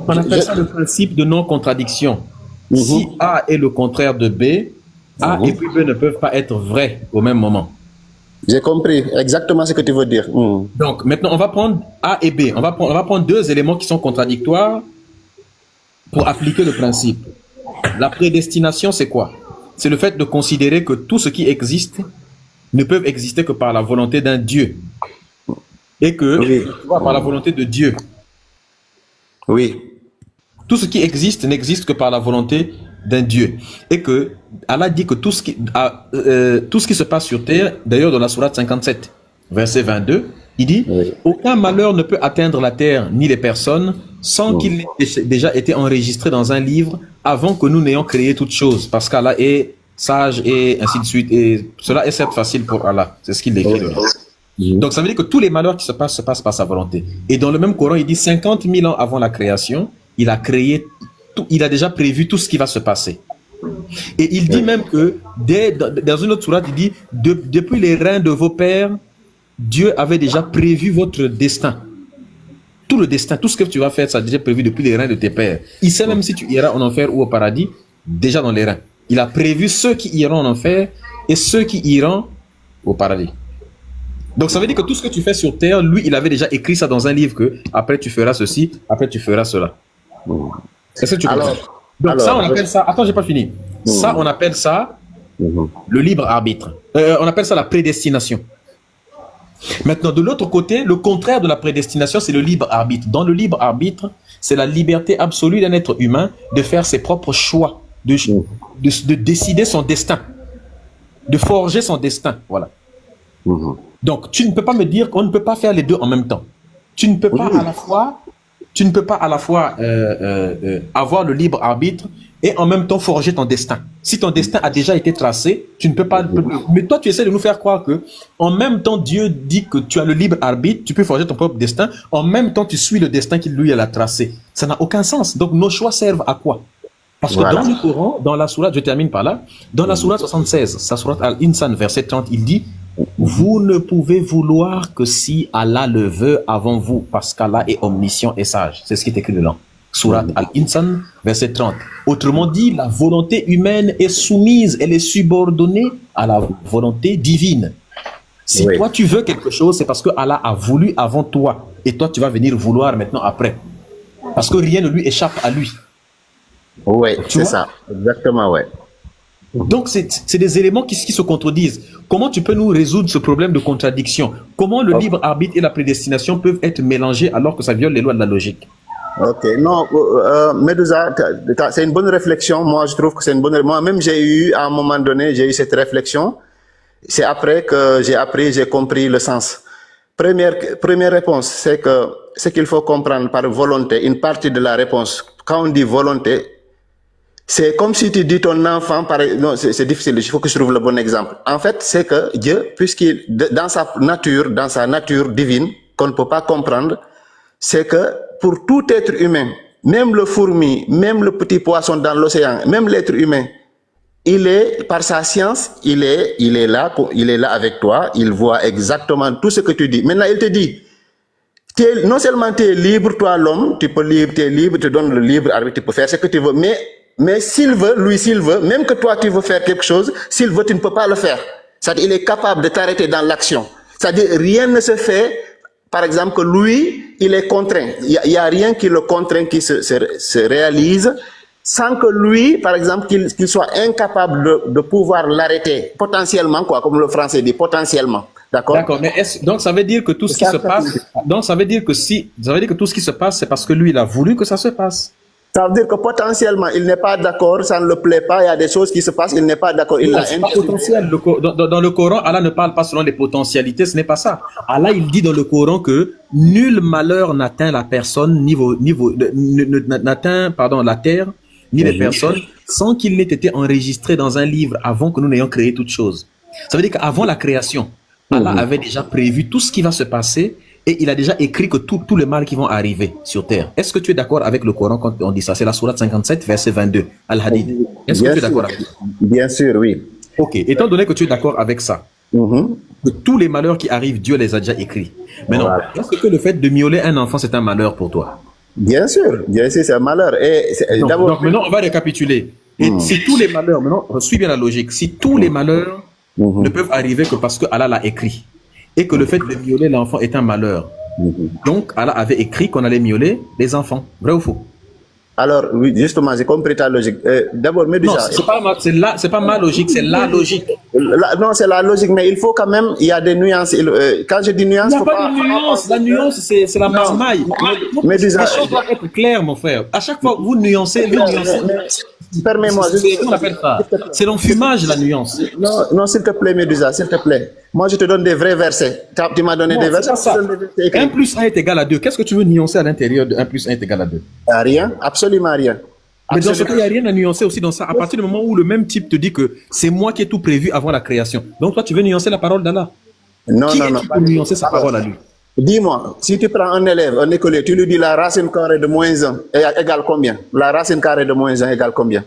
On appelle ça le principe de non-contradiction. Si A est le contraire de B, A et puis B ne peuvent pas être vrais au même moment. J'ai compris exactement ce que tu veux dire. Donc, maintenant, on va prendre A et B. On va prendre 2 éléments qui sont contradictoires pour appliquer le principe. La prédestination, c'est quoi? C'est le fait de considérer que tout ce qui existe ne peut exister que par la volonté d'un Dieu. Et que, par la volonté de Dieu. Tout ce qui existe n'existe que par la volonté d'un Dieu. Et que Allah dit que tout ce qui se passe sur terre, d'ailleurs dans la sourate 57, verset 22, il dit aucun malheur ne peut atteindre la terre ni les personnes sans qu'il ait déjà été enregistré dans un livre avant que nous n'ayons créé toute chose. Parce qu'Allah est sage et ainsi de suite. Et cela est certes facile pour Allah. C'est ce qu'il écrit. Donc ça veut dire que tous les malheurs qui se passent par sa volonté. Et dans le même Coran, il dit 50 000 ans avant la création, il a créé tout, il a déjà prévu tout ce qui va se passer. Et il dit même que, dans une autre sourate, il dit, depuis les reins de vos pères, Dieu avait déjà prévu votre destin. Tout le destin, tout ce que tu vas faire, ça a déjà prévu depuis les reins de tes pères. Il sait même si tu iras en enfer ou au paradis, déjà dans les reins. Il a prévu ceux qui iront en enfer et ceux qui iront au paradis. Donc ça veut dire que tout ce que tu fais sur terre, lui, il avait déjà écrit ça dans un livre que après tu feras ceci, après tu feras cela. Est-ce que tu comprends? Donc ça, on appelle ça... Attends, j'ai pas fini. Ça, on appelle ça le libre arbitre. On appelle ça la prédestination. Maintenant, de l'autre côté, le contraire de la prédestination, c'est le libre arbitre. Dans le libre arbitre, c'est la liberté absolue d'un être humain de faire ses propres choix, de décider son destin, de forger son destin. Voilà. Donc, tu ne peux pas me dire qu'on ne peut pas faire les deux en même temps. Tu ne peux pas à la fois avoir le libre arbitre et en même temps forger ton destin. Si ton destin a déjà été tracé, tu ne peux pas... Mais toi, tu essaies de nous faire croire que en même temps, Dieu dit que tu as le libre arbitre, tu peux forger ton propre destin, en même temps, tu suis le destin qu'il lui a tracé. Ça n'a aucun sens. Donc, nos choix servent à quoi? Parce que dans le Coran, dans la sourate, je termine par là, dans la sourate 76, sa sourate Al-Insan, verset 30, il dit: vous ne pouvez vouloir que si Allah le veut avant vous, parce qu'Allah est omniscient et sage. C'est ce qui est écrit dedans. Sourate Al-Insan, verset 30. Autrement dit, la volonté humaine est soumise, elle est subordonnée à la volonté divine. Si toi tu veux quelque chose, c'est parce que Allah a voulu avant toi. Et toi tu vas venir vouloir maintenant après. Parce que rien ne lui échappe à lui. Oui, c'est ça. Exactement, ouais. Donc, c'est des éléments qui se contredisent. Comment tu peux nous résoudre ce problème de contradiction? Comment le libre arbitre et la prédestination peuvent être mélangés alors que ça viole les lois de la logique? Ok, non, Medusa, c'est une bonne réflexion. Moi, je trouve que c'est une bonne... Moi-même, j'ai eu, à un moment donné, j'ai eu cette réflexion. C'est après que j'ai compris le sens. Première réponse, c'est que ce qu'il faut comprendre par volonté, une partie de la réponse, quand on dit volonté, c'est comme si tu dis ton enfant, non, c'est difficile, il faut que je trouve le bon exemple. En fait, c'est que Dieu, puisqu'il, dans sa nature divine, qu'on ne peut pas comprendre, c'est que pour tout être humain, même le fourmi, même le petit poisson dans l'océan, même l'être humain, il est, par sa science, il est là avec toi, il voit exactement tout ce que tu dis. Maintenant, il te dit, non seulement tu es libre, toi l'homme, tu es libre, tu donnes le libre arbitre, tu peux faire ce que tu veux, mais s'il veut, même que toi tu veux faire quelque chose, s'il veut, tu ne peux pas le faire. C'est-à-dire, il est capable de t'arrêter dans l'action. C'est-à-dire, rien ne se fait, par exemple, que lui, il est contraint. Il y a rien qui le contraint, qui se réalise, sans que lui, par exemple, qu'il soit incapable de pouvoir l'arrêter, potentiellement, quoi, comme le français dit, potentiellement. D'accord? D'accord, mais donc ça veut dire que tout ce qui se passe, donc ça veut dire que tout ce qui se passe, c'est parce que lui, il a voulu que ça se passe. Ça veut dire que potentiellement, il n'est pas d'accord, ça ne le plaît pas, il y a des choses qui se passent, il n'est pas d'accord. Il c'est pas potentiel. Dans le Coran, Allah ne parle pas selon les potentialités, ce n'est pas ça. Allah, il dit dans le Coran que nul malheur n'atteint la personne, n'atteint la terre, ni les personnes, sans qu'il n'ait été enregistré dans un livre avant que nous n'ayons créé toute chose. Ça veut dire qu'avant la création, Allah avait déjà prévu tout ce qui va se passer et il a déjà écrit que tous les mal qui vont arriver sur terre. Est-ce que tu es d'accord avec le Coran quand on dit ça? C'est la sourate 57, verset 22, Al-Hadid. Est-ce que tu es d'accord avec ça? Bien sûr, oui. Ok, étant donné que tu es d'accord avec ça, que tous les malheurs qui arrivent, Dieu les a déjà écrits. Maintenant, est-ce que le fait de violer un enfant, c'est un malheur pour toi? Bien sûr, c'est un malheur. Donc maintenant, on va récapituler. Et si tous les malheurs, maintenant, suis bien la logique, si tous les malheurs ne peuvent arriver que parce que Allah l'a écrit, et que le fait de violer l'enfant est un malheur, donc Allah avait écrit qu'on allait violer les enfants. Vrai ou faux? Alors, oui, justement, j'ai compris ta logique. D'abord, Medusa... Non, c'est pas ma logique, c'est la logique. Non, c'est la logique, mais il faut quand même, il y a des nuances. Quand je dis nuances, il n'y a pas de nuance. La nuance, c'est la marmaille. Medusa... Les choses doivent être claires, mon frère. À chaque fois, vous nuancez. Permets-moi. C'est l'enfumage, la nuance. Non, s'il te plaît, Medusa, s'il te plaît. Moi, je te donne des vrais versets. Tu m'as donné des versets. 1 plus 1 est égal à 2. Qu'est-ce que tu veux nuancer à l'intérieur de 1 plus 1 est égal à 2? Rien, absolument rien. Mais dans ce cas, il n'y a rien à nuancer aussi dans ça. À partir du moment où le même type te dit que c'est moi qui ai tout prévu avant la création. Donc toi, tu veux nuancer la parole d'Allah? Non. Qui peut nuancer sa parole à lui? Dis-moi, si tu prends un élève, un écolier, tu lui dis la racine carrée de moins 1 égale combien? La racine carrée de moins 1 égale combien?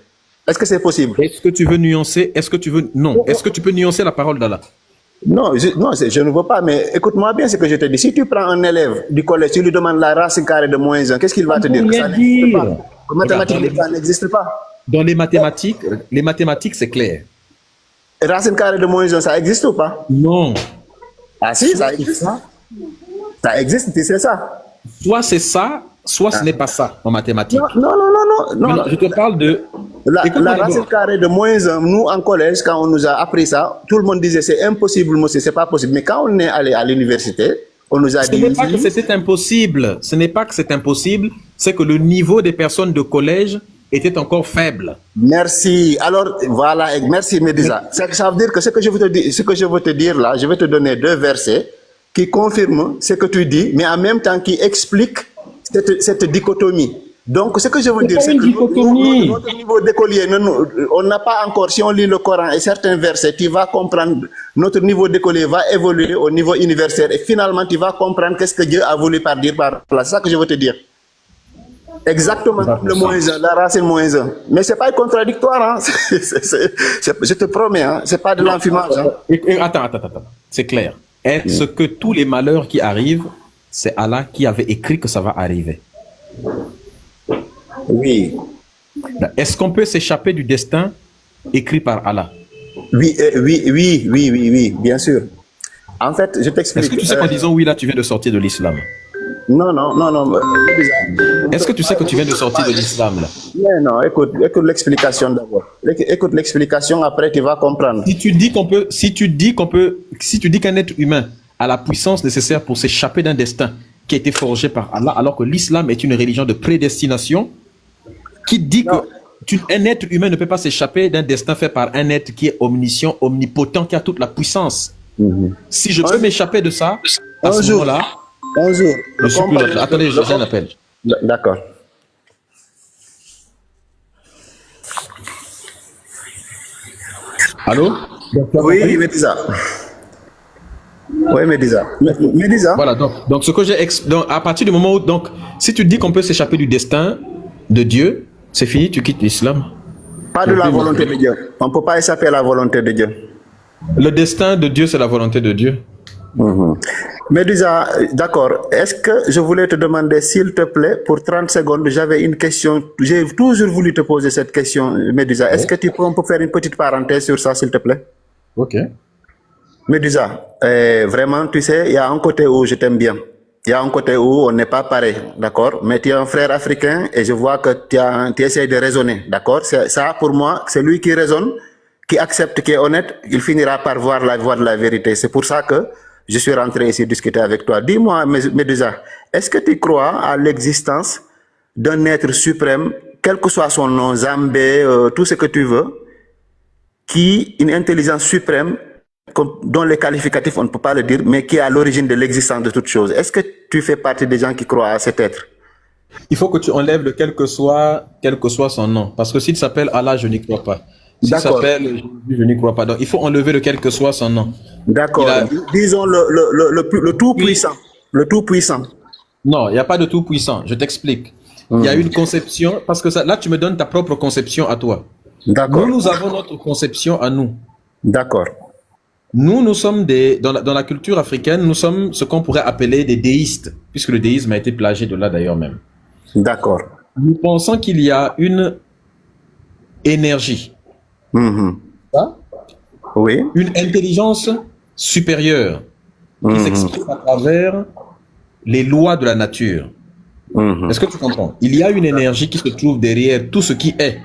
Est-ce que c'est possible? Est-ce que tu veux nuancer? Est-ce que tu veux... Non. Est-ce que tu peux nuancer la parole d'Allah? Non, je ne veux pas, mais écoute-moi bien ce que je te dis. Si tu prends un élève du collège, tu lui demandes la racine carrée de moins 1, qu'est-ce qu'il va te dire? Que ça n'existe pas. En mathématiques, ça n'existe pas. Dans les mathématiques, c'est clair. Racine carrée de moins 1, ça existe ou pas? Non. Ah si, ça existe. Ça existe, tu sais ça. Soit c'est ça, soit ce n'est pas ça en mathématiques. Non. Je te parle de... La racine carrée de moins 1, nous en collège, quand on nous a appris ça, tout le monde disait c'est impossible, monsieur, c'est pas possible. Mais quand on est allé à l'université, on nous a dit... Ce n'est pas que c'était impossible. Ce n'est pas que c'est impossible, c'est que le niveau des personnes de collège était encore faible. Merci. Alors, voilà, merci Médisa. Ça veut dire que ce que je veux te dire là, je vais te donner 2 versets qui confirment ce que tu dis, mais en même temps qui expliquent cette dichotomie. Donc, ce que je veux dire, c'est que notre niveau d'écolier, on n'a pas encore, si on lit le Coran et certains versets, tu vas comprendre, notre niveau d'écolier va évoluer au niveau universitaire et finalement, tu vas comprendre qu'est-ce que Dieu a voulu dire par là. C'est ça que je veux te dire. Exactement comme le moins 1, la racine moins 1. Mais ce n'est pas contradictoire, hein. Je te promets, hein. Ce n'est pas de l'enfumage. Hein. Attends. C'est clair. Est-ce que tous les malheurs qui arrivent, c'est Allah qui avait écrit que ça va arriver? Oui. Est-ce qu'on peut s'échapper du destin écrit par Allah? Oui, bien sûr. En fait, je t'explique. Est-ce que tu sais qu'en disant oui, là, tu viens de sortir de l'islam? Non. Est-ce que tu sais que tu viens de sortir de l'islam, là? Non, écoute l'explication d'abord. Écoute l'explication, après tu vas comprendre. Si tu dis qu'un être humain a la puissance nécessaire pour s'échapper d'un destin qui a été forgé par Allah, alors que l'islam est une religion de prédestination, qui dit qu'un être humain ne peut pas s'échapper d'un destin fait par un être qui est omniscient, omnipotent, qui a toute la puissance. Si je peux m'échapper de ça, à ce moment-là, bonjour. Je suis plus là. Attendez, j'ai un appel. D'accord. Allô? Oui, Médisa. Oui, Médisa. Voilà, donc ce que j'ai donc à partir du moment où, donc, si tu dis qu'on peut s'échapper du destin de Dieu, c'est fini, tu quittes l'islam. Pas de la volonté de Dieu. On ne peut pas échapper à la volonté de Dieu. Le destin de Dieu, c'est la volonté de Dieu. Médisa, d'accord. Est-ce que je voulais te demander, s'il te plaît, pour 30 secondes, j'avais une question. J'ai toujours voulu te poser cette question, Médisa. Est-ce que on peut faire une petite parenthèse sur ça, s'il te plaît? Ok. Médisa, vraiment, tu sais, il y a un côté où je t'aime bien. Il y a un côté où on n'est pas pareil, d'accord? Mais tu es un frère africain et je vois que tu essaies de raisonner, d'accord? Ça, pour moi, c'est lui qui raisonne, qui accepte, qui est honnête, il finira par voir la voie de la vérité. C'est pour ça que je suis rentré ici discuter avec toi. Dis-moi, Médisa, est-ce que tu crois à l'existence d'un être suprême, quel que soit son nom, Zambé, tout ce que tu veux, une intelligence suprême, dont les qualificatifs, on ne peut pas le dire, mais qui est à l'origine de l'existence de toute chose? Est-ce que tu fais partie des gens qui croient à cet être? Il faut que tu enlèves le quel que soit son nom. Parce que s'il s'appelle Allah, je n'y crois pas. S'il s'appelle Jésus, je n'y crois pas. Donc, il faut enlever le quel que soit son nom. D'accord. Disons le tout-puissant. Le tout-puissant. Non, il n'y a pas de tout-puissant. Je t'explique. Il y a une conception, parce que ça, là, tu me donnes ta propre conception à toi. D'accord. Nous avons notre conception à nous. D'accord. Nous sommes dans la culture africaine, nous sommes ce qu'on pourrait appeler des déistes, puisque le déisme a été plagié de là d'ailleurs même. D'accord. Nous pensons qu'il y a une énergie. Ça? Oui. Une intelligence supérieure qui s'exprime à travers les lois de la nature. Est-ce que tu comprends? Il y a une énergie qui se trouve derrière tout ce qui est.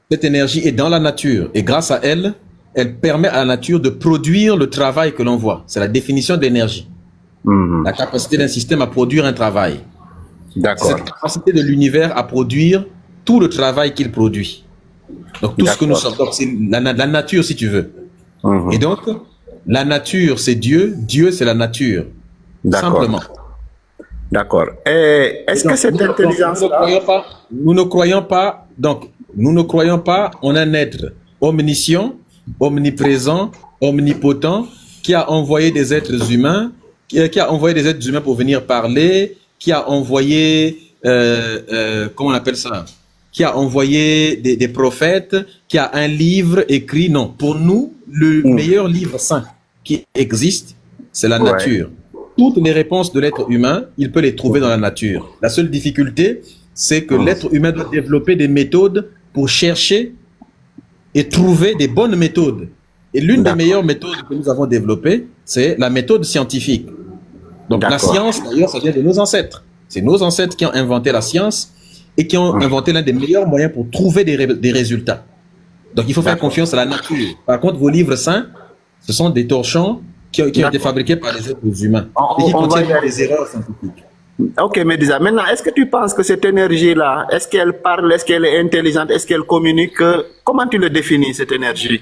Cette énergie est dans la nature et grâce à elle, elle permet à la nature de produire le travail que l'on voit. C'est la définition d'énergie. La capacité d'un système à produire un travail. D'accord. Cette capacité de l'univers à produire tout le travail qu'il produit. Donc tout ce que nous sommes, c'est la nature si tu veux. Et donc, la nature c'est Dieu, Dieu c'est la nature. Simplement. D'accord. Et est-ce que cette intelligence-là... Nous ne croyons pas en un être omniscient, omniprésent, omnipotent, qui a envoyé des êtres humains, qui a envoyé des êtres humains pour venir parler, qui a envoyé, comment on appelle ça, qui a envoyé des prophètes, qui a un livre écrit. Non, pour nous, le meilleur livre saint qui existe, c'est la nature. Toutes les réponses de l'être humain, il peut les trouver dans la nature. La seule difficulté, c'est que l'être humain doit développer des méthodes pour chercher et trouver des bonnes méthodes. Et l'une des meilleures méthodes que nous avons développées, c'est la méthode scientifique. Donc la science, d'ailleurs, ça vient de nos ancêtres. C'est nos ancêtres qui ont inventé la science et qui ont inventé l'un des meilleurs moyens pour trouver des résultats. Donc il faut faire confiance à la nature. Par contre, vos livres saints, ce sont des torchons qui ont été fabriqués par les êtres humains et qui contiennent des erreurs scientifiques. Ok, Médisa, maintenant, est-ce que tu penses que cette énergie-là, est-ce qu'elle parle, est-ce qu'elle est intelligente, est-ce qu'elle communique? Comment tu le définis, cette énergie?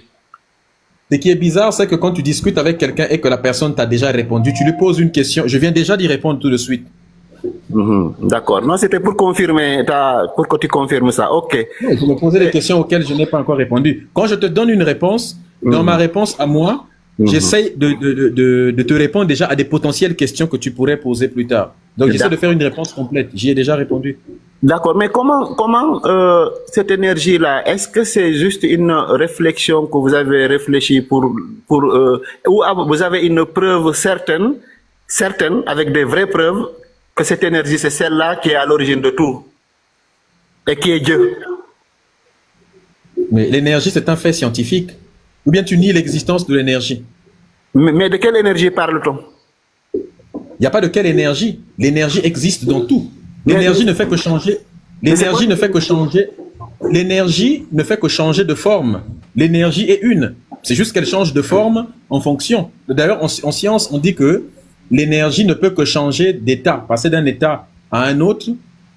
Ce qui est bizarre, c'est que quand tu discutes avec quelqu'un et que la personne t'a déjà répondu, tu lui poses une question. Je viens déjà d'y répondre tout de suite. D'accord. Non, c'était pour confirmer, pour que tu confirmes ça. Ok. Il faut me poser des questions auxquelles je n'ai pas encore répondu. Quand je te donne une réponse, dans ma réponse à moi, j'essaie de te répondre déjà à des potentielles questions que tu pourrais poser plus tard. Donc, j'essaie de faire une réponse complète. J'y ai déjà répondu. D'accord, mais comment cette énergie-là, est-ce que c'est juste une réflexion que vous avez réfléchi ou vous avez une preuve certaine, avec des vraies preuves, que cette énergie, c'est celle-là qui est à l'origine de tout et qui est Dieu? Mais l'énergie, c'est un fait scientifique. Ou bien tu nies l'existence de l'énergie. Mais de quelle énergie parle-t-on? Il n'y a pas de quelle énergie. L'énergie existe dans tout. L'énergie ne fait que changer. L'énergie ne fait que changer. L'énergie ne fait que changer de forme. L'énergie est une. C'est juste qu'elle change de forme en fonction. D'ailleurs, en science, on dit que l'énergie ne peut que changer d'état, passer d'un état à un autre,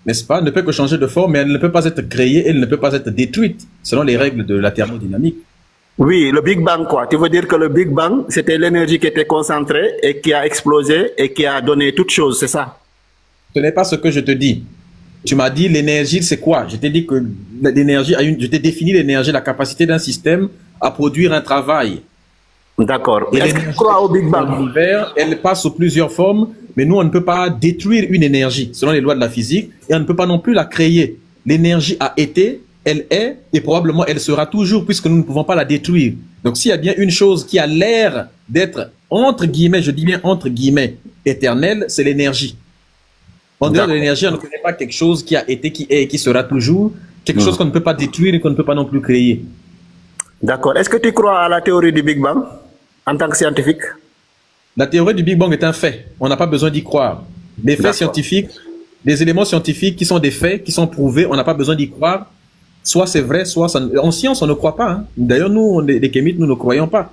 n'est-ce pas? Ne peut que changer de forme, mais elle ne peut pas être créée, elle ne peut pas être détruite, selon les règles de la thermodynamique. Oui, le Big Bang, quoi. Tu veux dire que le Big Bang, c'était l'énergie qui était concentrée et qui a explosé et qui a donné toute chose, c'est ça? Ce n'est pas ce que je te dis. Tu m'as dit l'énergie, c'est quoi? Je t'ai dit que l'énergie je t'ai défini l'énergie, la capacité d'un système à produire un travail. D'accord. Est-ce que tu crois au Big Bang? L'univers, elle passe sous plusieurs formes, mais nous, on ne peut pas détruire une énergie, selon les lois de la physique, et on ne peut pas non plus la créer. L'énergie a été, elle est, et probablement elle sera toujours, puisque nous ne pouvons pas la détruire. Donc s'il y a bien une chose qui a l'air d'être, entre guillemets, je dis bien entre guillemets, éternelle, c'est l'énergie. En dehors de l'énergie, on ne connaît pas quelque chose qui a été, qui est et qui sera toujours, quelque chose qu'on ne peut pas détruire et qu'on ne peut pas non plus créer. D'accord. Est-ce que tu crois à la théorie du Big Bang en tant que scientifique? La théorie du Big Bang est un fait. On n'a pas besoin d'y croire. Les faits scientifiques, les éléments scientifiques qui sont des faits, qui sont prouvés, on n'a pas besoin d'y croire. Soit c'est vrai, soit ça... En science, on ne croit pas. Hein. D'ailleurs, nous, les kémites, nous ne croyons pas.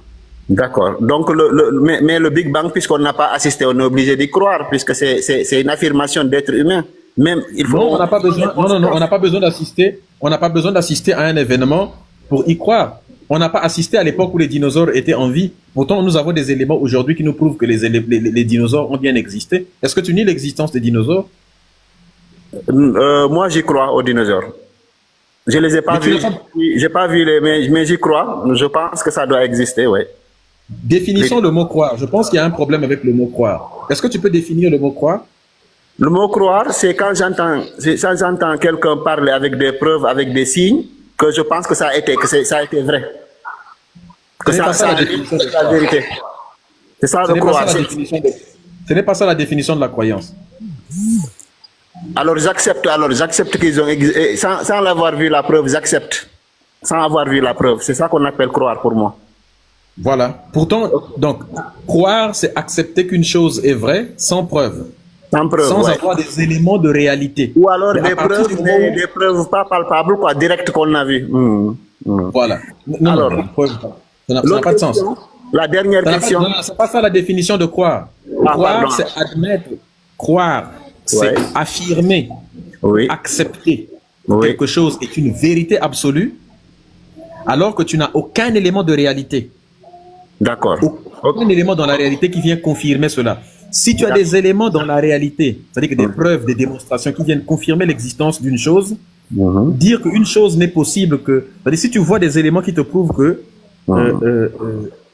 D'accord. Donc, mais le Big Bang, puisqu'on n'a pas assisté, on est obligé d'y croire, puisque c'est une affirmation d'être humain. Même, il faut... Non, on n'a pas besoin, on n'a pas besoin d'assister. On n'a pas besoin d'assister à un événement pour y croire. On n'a pas assisté à l'époque où les dinosaures étaient en vie. Pourtant, nous avons des éléments aujourd'hui qui nous prouvent que les dinosaures ont bien existé. Est-ce que tu nies l'existence des dinosaures? Moi, j'y crois aux dinosaures. Je les ai pas vus. J'ai pas vu mais j'y crois. Je pense que ça doit exister, ouais. Définissons le mot croire. Je pense qu'il y a un problème avec le mot croire. Est-ce que tu peux définir le mot croire? Le mot croire, c'est quand j'entends quelqu'un parler avec des preuves, avec des signes, que je pense que ça a été vrai. Que ça a été la vérité. C'est ça le croire. Ce n'est pas ça la définition de la croyance. Alors j'accepte qu'ils ont existé. Sans l'avoir vu la preuve, j'accepte. Sans avoir vu la preuve. C'est ça qu'on appelle croire pour moi. Voilà. Pourtant, donc, croire, c'est accepter qu'une chose est vraie sans preuve. Sans avoir des éléments de réalité. Ou alors des preuves pas palpables, quoi, directes qu'on a vues. Voilà. Non, alors, ça n'a pas de sens. La dernière question. C'est pas ça la définition de croire. Croire, c'est admettre. Croire, c'est affirmer, accepter quelque chose est une vérité absolue, alors que tu n'as aucun élément de réalité. D'accord. Aucun élément dans la réalité qui vient confirmer cela. Si tu as des éléments dans la réalité, c'est-à-dire que des preuves, des démonstrations qui viennent confirmer l'existence d'une chose, dire qu'une chose n'est possible que... C'est-à-dire si tu vois des éléments qui te prouvent que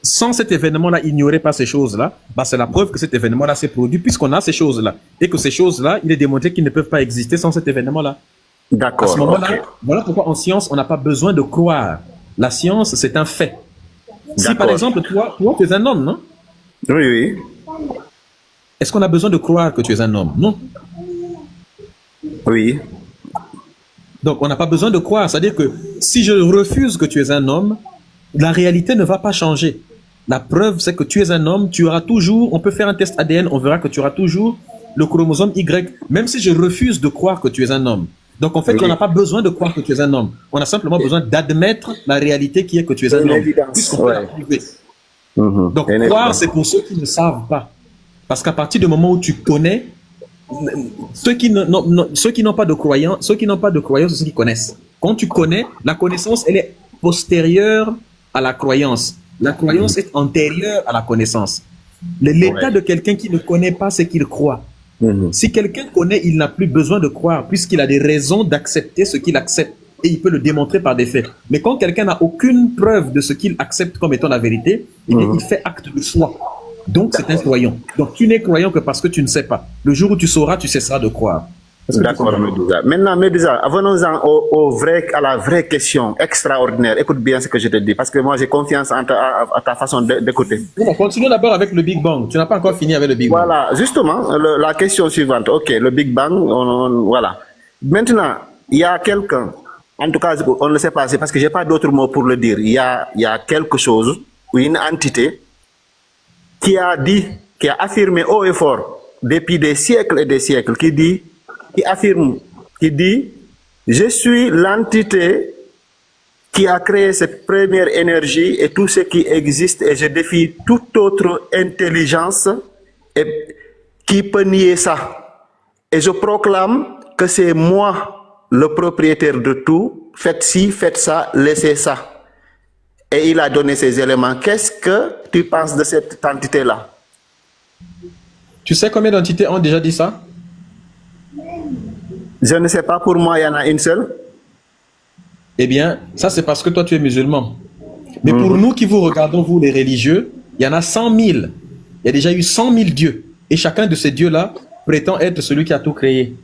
sans cet événement-là, il n'y aurait pas ces choses-là, bah c'est la preuve que cet événement-là s'est produit puisqu'on a ces choses-là. Et que ces choses-là, il est démontré qu'ils ne peuvent pas exister sans cet événement-là. D'accord. À ce moment-là, ok. voilà pourquoi en science, on n'a pas besoin de croire. La science, c'est un fait. Si par D'accord. exemple, toi, tu es un homme, non? Oui, oui. Est-ce qu'on a besoin de croire que tu es un homme? Non. Oui. Donc, on n'a pas besoin de croire. C'est-à-dire que si je refuse que tu es un homme, la réalité ne va pas changer. La preuve, c'est que tu es un homme, tu auras toujours, on peut faire un test ADN, on verra que tu auras toujours le chromosome Y, même si je refuse de croire que tu es un homme. Donc, en fait, Oui. on n'a pas besoin de croire que tu es un homme. On a simplement besoin d'admettre la réalité qui est que tu es un Une homme. évidence, Puisqu'on peut la ouais. prouver. Mhm. Donc, Une croire, évidence. c'est pour ceux qui ne savent pas. Parce qu'à partir du moment où tu connais, ceux qui n'ont pas de croyance, c'est ceux qui connaissent. Quand tu connais, la connaissance, elle est postérieure à la croyance. La croyance est antérieure à la connaissance. L'état Ouais. de quelqu'un qui ne connaît pas, c'est qu'il croit. Mhm. Si quelqu'un connaît, il n'a plus besoin de croire, puisqu'il a des raisons d'accepter ce qu'il accepte. Et il peut le démontrer par des faits. Mais quand quelqu'un n'a aucune preuve de ce qu'il accepte comme étant la vérité, eh bien, il fait acte de foi. Donc, c'est un croyant. Donc, tu n'es croyant que parce que tu ne sais pas. Le jour où tu sauras, tu cesseras de croire. Est-ce que tu D'accord, comprends? Medusa. Maintenant, Medusa, venons-en à la vraie question extraordinaire. Écoute bien ce que je te dis, parce que moi, j'ai confiance à ta façon d'écouter. Bon, continuons d'abord avec le Big Bang. Tu n'as pas encore fini avec le Big Bang. Voilà, justement, la question suivante. OK, le Big Bang, voilà. Maintenant, il y a quelqu'un, en tout cas, on ne le sait pas, c'est parce que j'ai pas d'autres mots pour le dire. Il y a quelque chose, ou une entité, qui a affirmé haut et fort, depuis des siècles et des siècles, qui dit, je suis l'entité qui a créé cette première énergie et tout ce qui existe et je défie toute autre intelligence qui peut nier ça. Et je proclame que c'est moi le propriétaire de tout. Faites ci, faites ça, laissez ça. Et il a donné ces éléments. Qu'est-ce que tu penses de cette entité-là? Tu sais combien d'entités ont déjà dit ça? Je ne sais pas, pour moi, il y en a une seule. Eh bien, ça c'est parce que toi tu es musulman. Mais pour nous qui vous regardons, vous les religieux, il y en a 100 000. Il y a déjà eu 100 000 dieux. Et chacun de ces dieux-là prétend être celui qui a tout créé.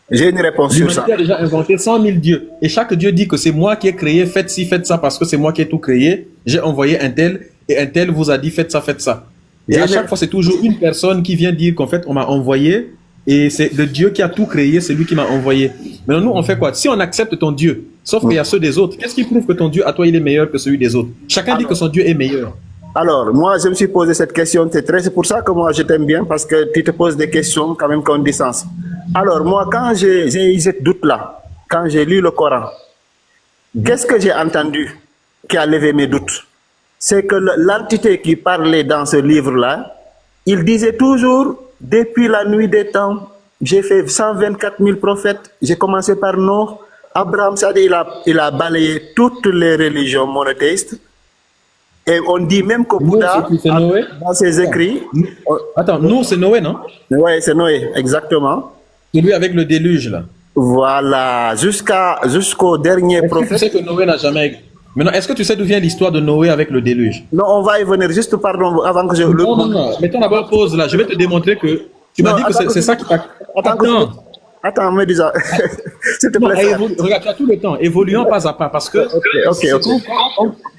J'ai une réponse sur ça. L'humanité a déjà inventé 100 000 dieux. Et chaque dieu dit que c'est moi qui ai créé, faites ci, faites ça, parce que c'est moi qui ai tout créé. J'ai envoyé un tel, et un tel vous a dit faites ça, faites ça. Et à chaque fois, c'est toujours une personne qui vient dire qu'en fait, on m'a envoyé, et c'est le Dieu qui a tout créé, c'est lui qui m'a envoyé. Maintenant, nous, on fait quoi? Si on accepte ton Dieu, sauf qu'il y a ceux des autres, qu'est-ce qui prouve que ton Dieu, à toi, il est meilleur que celui des autres? Chacun dit que son Dieu est meilleur. Alors, moi, je me suis posé cette question, c'est pour ça que moi, je t'aime bien, parce que tu te poses des questions quand même qui ont du sens. Alors, moi, quand j'ai eu ce doute-là, quand j'ai lu le Coran, qu'est-ce que j'ai entendu qui a levé mes doutes? C'est que l'entité qui parlait dans ce livre-là, il disait toujours, depuis la nuit des temps, j'ai fait 124 000 prophètes, j'ai commencé par Noé, Abraham, c'est-à-dire il a balayé toutes les religions monothéistes. Et on dit même que Bouddha, dans ses écrits... Attends, nous, c'est Noé, non? Oui, c'est Noé, exactement. Celui avec le déluge, là. Voilà, jusqu'au dernier prophète. Tu sais que Noé n'a jamais... Maintenant, est-ce que tu sais d'où vient l'histoire de Noé avec le déluge? Non, on va y venir, juste pardon, avant que je... Non. Mettons d'abord pause, là. Je vais te démontrer que... Tu m'as dit que c'est ça qui t'a... Attends, Medusa. S'il te plaît. Regarde, tu as tout le temps. Évoluons pas à pas. Parce que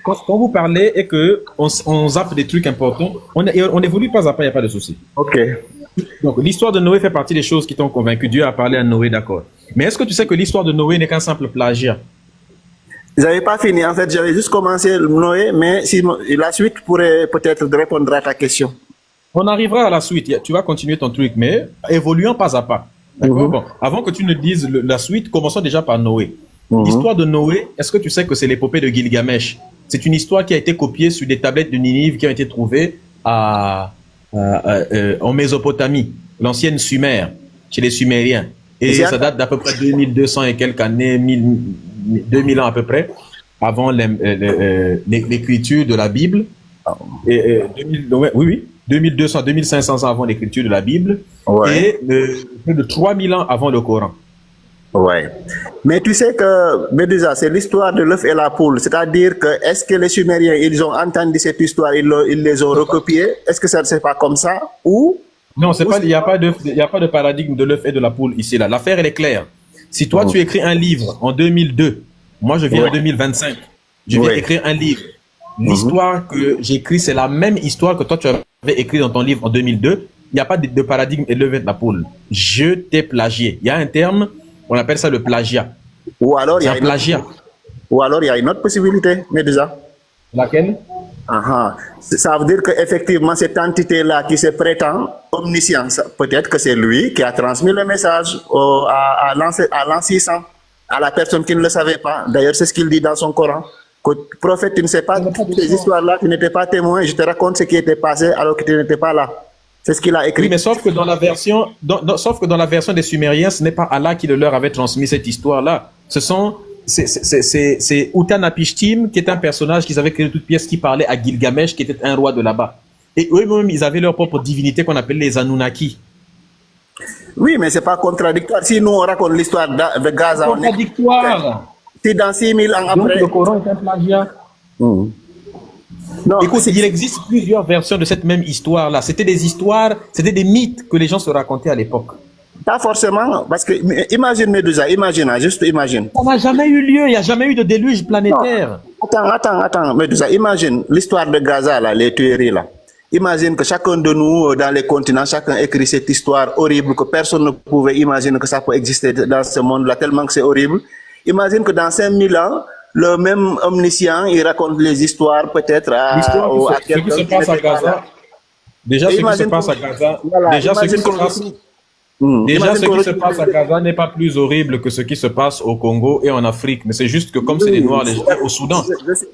quand vous parlez et qu'on zappe des trucs importants, on évolue pas à pas, il n'y a pas de souci. Ok. Donc, l'histoire de Noé fait partie des choses qui t'ont convaincu. Dieu a parlé à Noé, d'accord. Mais est-ce que tu sais que l'histoire de Noé n'est qu'un simple plagiat? J'avais pas fini. En fait, j'avais juste commencé Noé, mais la suite pourrait peut-être répondre à ta question. On arrivera à la suite. Tu vas continuer ton truc, mais évoluons pas à pas. D'accord? Bon, avant que tu ne dises la suite, commençons déjà par Noé. L'histoire de Noé, est-ce que tu sais que c'est l'épopée de Gilgamesh? C'est une histoire qui a été copiée sur des tablettes de Ninive qui ont été trouvées en Mésopotamie, l'ancienne Sumer, chez les Sumériens. Et ça date d'à peu près 2200 et quelques années, 2000 ans à peu près, avant l'écriture de la Bible. Et, 2200, 2500 ans avant l'écriture de la Bible. Ouais. Et plus de 3000 ans avant le Coran. Ouais. Mais tu sais que, Medusa, c'est l'histoire de l'œuf et la poule. C'est-à-dire que, est-ce que les Sumériens, ils ont entendu cette histoire, ils les ont recopiés? Est-ce que ça ne c'est pas comme ça? Ou? Non, il n'y a pas de paradigme de l'œuf et de la poule ici, là. L'affaire, elle est claire. Si toi, tu écris un livre en 2002, moi, je viens en 2025, je viens écrire un livre. L'histoire que j'écris, c'est la même histoire que toi, tu avais écrit dans ton livre en 2002. Il n'y a pas de paradigme élevé de la poule. Je t'ai plagié. Il y a un terme, on appelle ça le plagiat. Ou alors, il y a plagiat. Ou alors, il y a une autre possibilité, Medusa. Laquelle? Ça veut dire qu'effectivement, cette entité-là qui se prétend omniscience, peut-être que c'est lui qui a transmis le message à l'ancien, à la personne qui ne le savait pas. D'ailleurs, c'est ce qu'il dit dans son Coran. Que prophète, tu ne sais pas ces histoires-là, tu n'étais pas témoin, je te raconte ce qui était passé alors que tu n'étais pas là. C'est ce qu'il a écrit. Oui, mais sauf que dans la version, sauf que dans la version des Sumériens, ce n'est pas Allah qui leur avait transmis cette histoire-là. C'est Utanapishtim, qui est un personnage qu'ils avaient créé de toutes pièces, qui parlait à Gilgamesh, qui était un roi de là-bas. Et eux-mêmes, ils avaient leur propre divinité qu'on appelait les Anunnaki. Oui, mais c'est pas contradictoire. Si nous, on raconte l'histoire de Gaza... C'est contradictoire. Si dans 6000 ans Donc, après... le Coran est un plagiat. Non, écoute, il existe plusieurs versions de cette même histoire-là. C'était des histoires, c'était des mythes que les gens se racontaient à l'époque. Pas forcément, parce que imagine Medusa, juste imagine. Ça n'a jamais eu lieu, il n'y a jamais eu de déluge planétaire. Non. Attends, Medusa, imagine l'histoire de Gaza, là, les tueries, là. Imagine que chacun de nous, dans les continents, chacun écrit cette histoire horrible que personne ne pouvait imaginer que ça peut exister dans ce monde-là, tellement que c'est horrible. Imagine que dans 5000 ans, le même omniscient, il raconte les histoires peut-être à ce qui se passe à Gaza. Déjà, ce qui se passe à Gaza, déjà, ce qui se passe à Gaza n'est pas plus horrible que ce qui se passe au Congo et en Afrique. Mais c'est juste que comme c'est des Noirs au Soudan,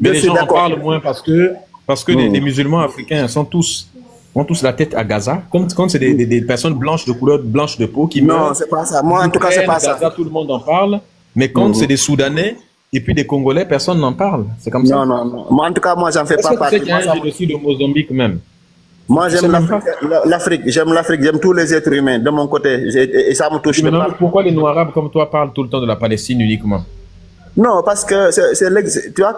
mais les gens en parlent moins parce que les musulmans africains ont tous la tête à Gaza. Comme c'est des personnes blanches de couleur blanche de peau qui meurent. Non, c'est pas ça. Moi, en tout cas, c'est pas ça. Gaza, tout le monde en parle. Mais quand c'est des Soudanais et puis des Congolais, personne n'en parle. C'est comme ça. Non. Moi, en tout cas, moi, j'en fais pas partie. C'est qu'il y a un génocide au Mozambique même. Moi, j'aime l'Afrique, j'aime tous les êtres humains de mon côté, et ça me touche. Maintenant, pourquoi les Noirs arabes comme toi parlent tout le temps de la Palestine uniquement? Non, parce que tu vois,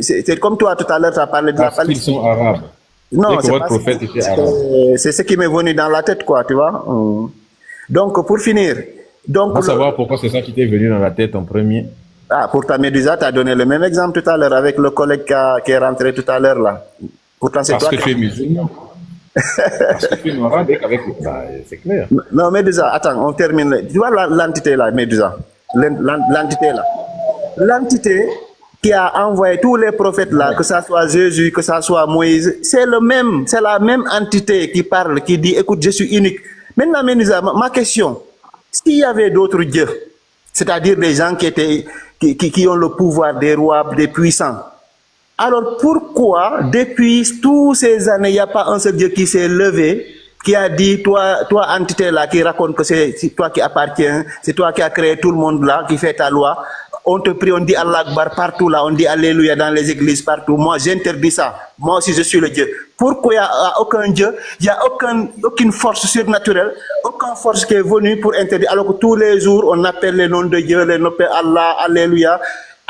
c'est comme toi tout à l'heure, tu as parlé de la Palestine. Parce qu'ils sont arabes. Non, c'est pas prophète était arabe. C'est ce qui m'est venu dans la tête, quoi, tu vois. Donc, pour finir. On va savoir pourquoi c'est ça qui t'est venu dans la tête en premier. Pour ta Médusa, tu as donné le même exemple tout à l'heure avec le collègue qui est rentré tout à l'heure, là. Pourtant, c'est parce que tu es musulman. Parce que tu es noir avec c'est clair. Non, Médusa, attends, on termine. Tu vois l'entité là, Médusa. L'entité là. L'entité qui a envoyé tous les prophètes là, que ça soit Jésus, que ça soit Moïse, c'est la même entité qui parle, qui dit, écoute, je suis unique. Maintenant, Médusa, ma question, s'il y avait d'autres dieux, c'est-à-dire des gens qui ont le pouvoir des rois, des puissants, alors pourquoi, depuis toutes ces années, il n'y a pas un seul Dieu qui s'est levé, qui a dit, toi entité là, qui raconte que c'est toi qui appartiens, c'est toi qui as créé tout le monde là, qui fait ta loi. On te prie, on dit Allah Akbar partout là, on dit Alléluia dans les églises partout. Moi, j'interdis ça. Moi aussi, je suis le Dieu. Pourquoi il n'y a aucun Dieu, il n'y a aucune force surnaturelle, aucune force qui est venue pour interdire, alors que tous les jours, on appelle les noms de Dieu, les noms de Allah, Alléluia.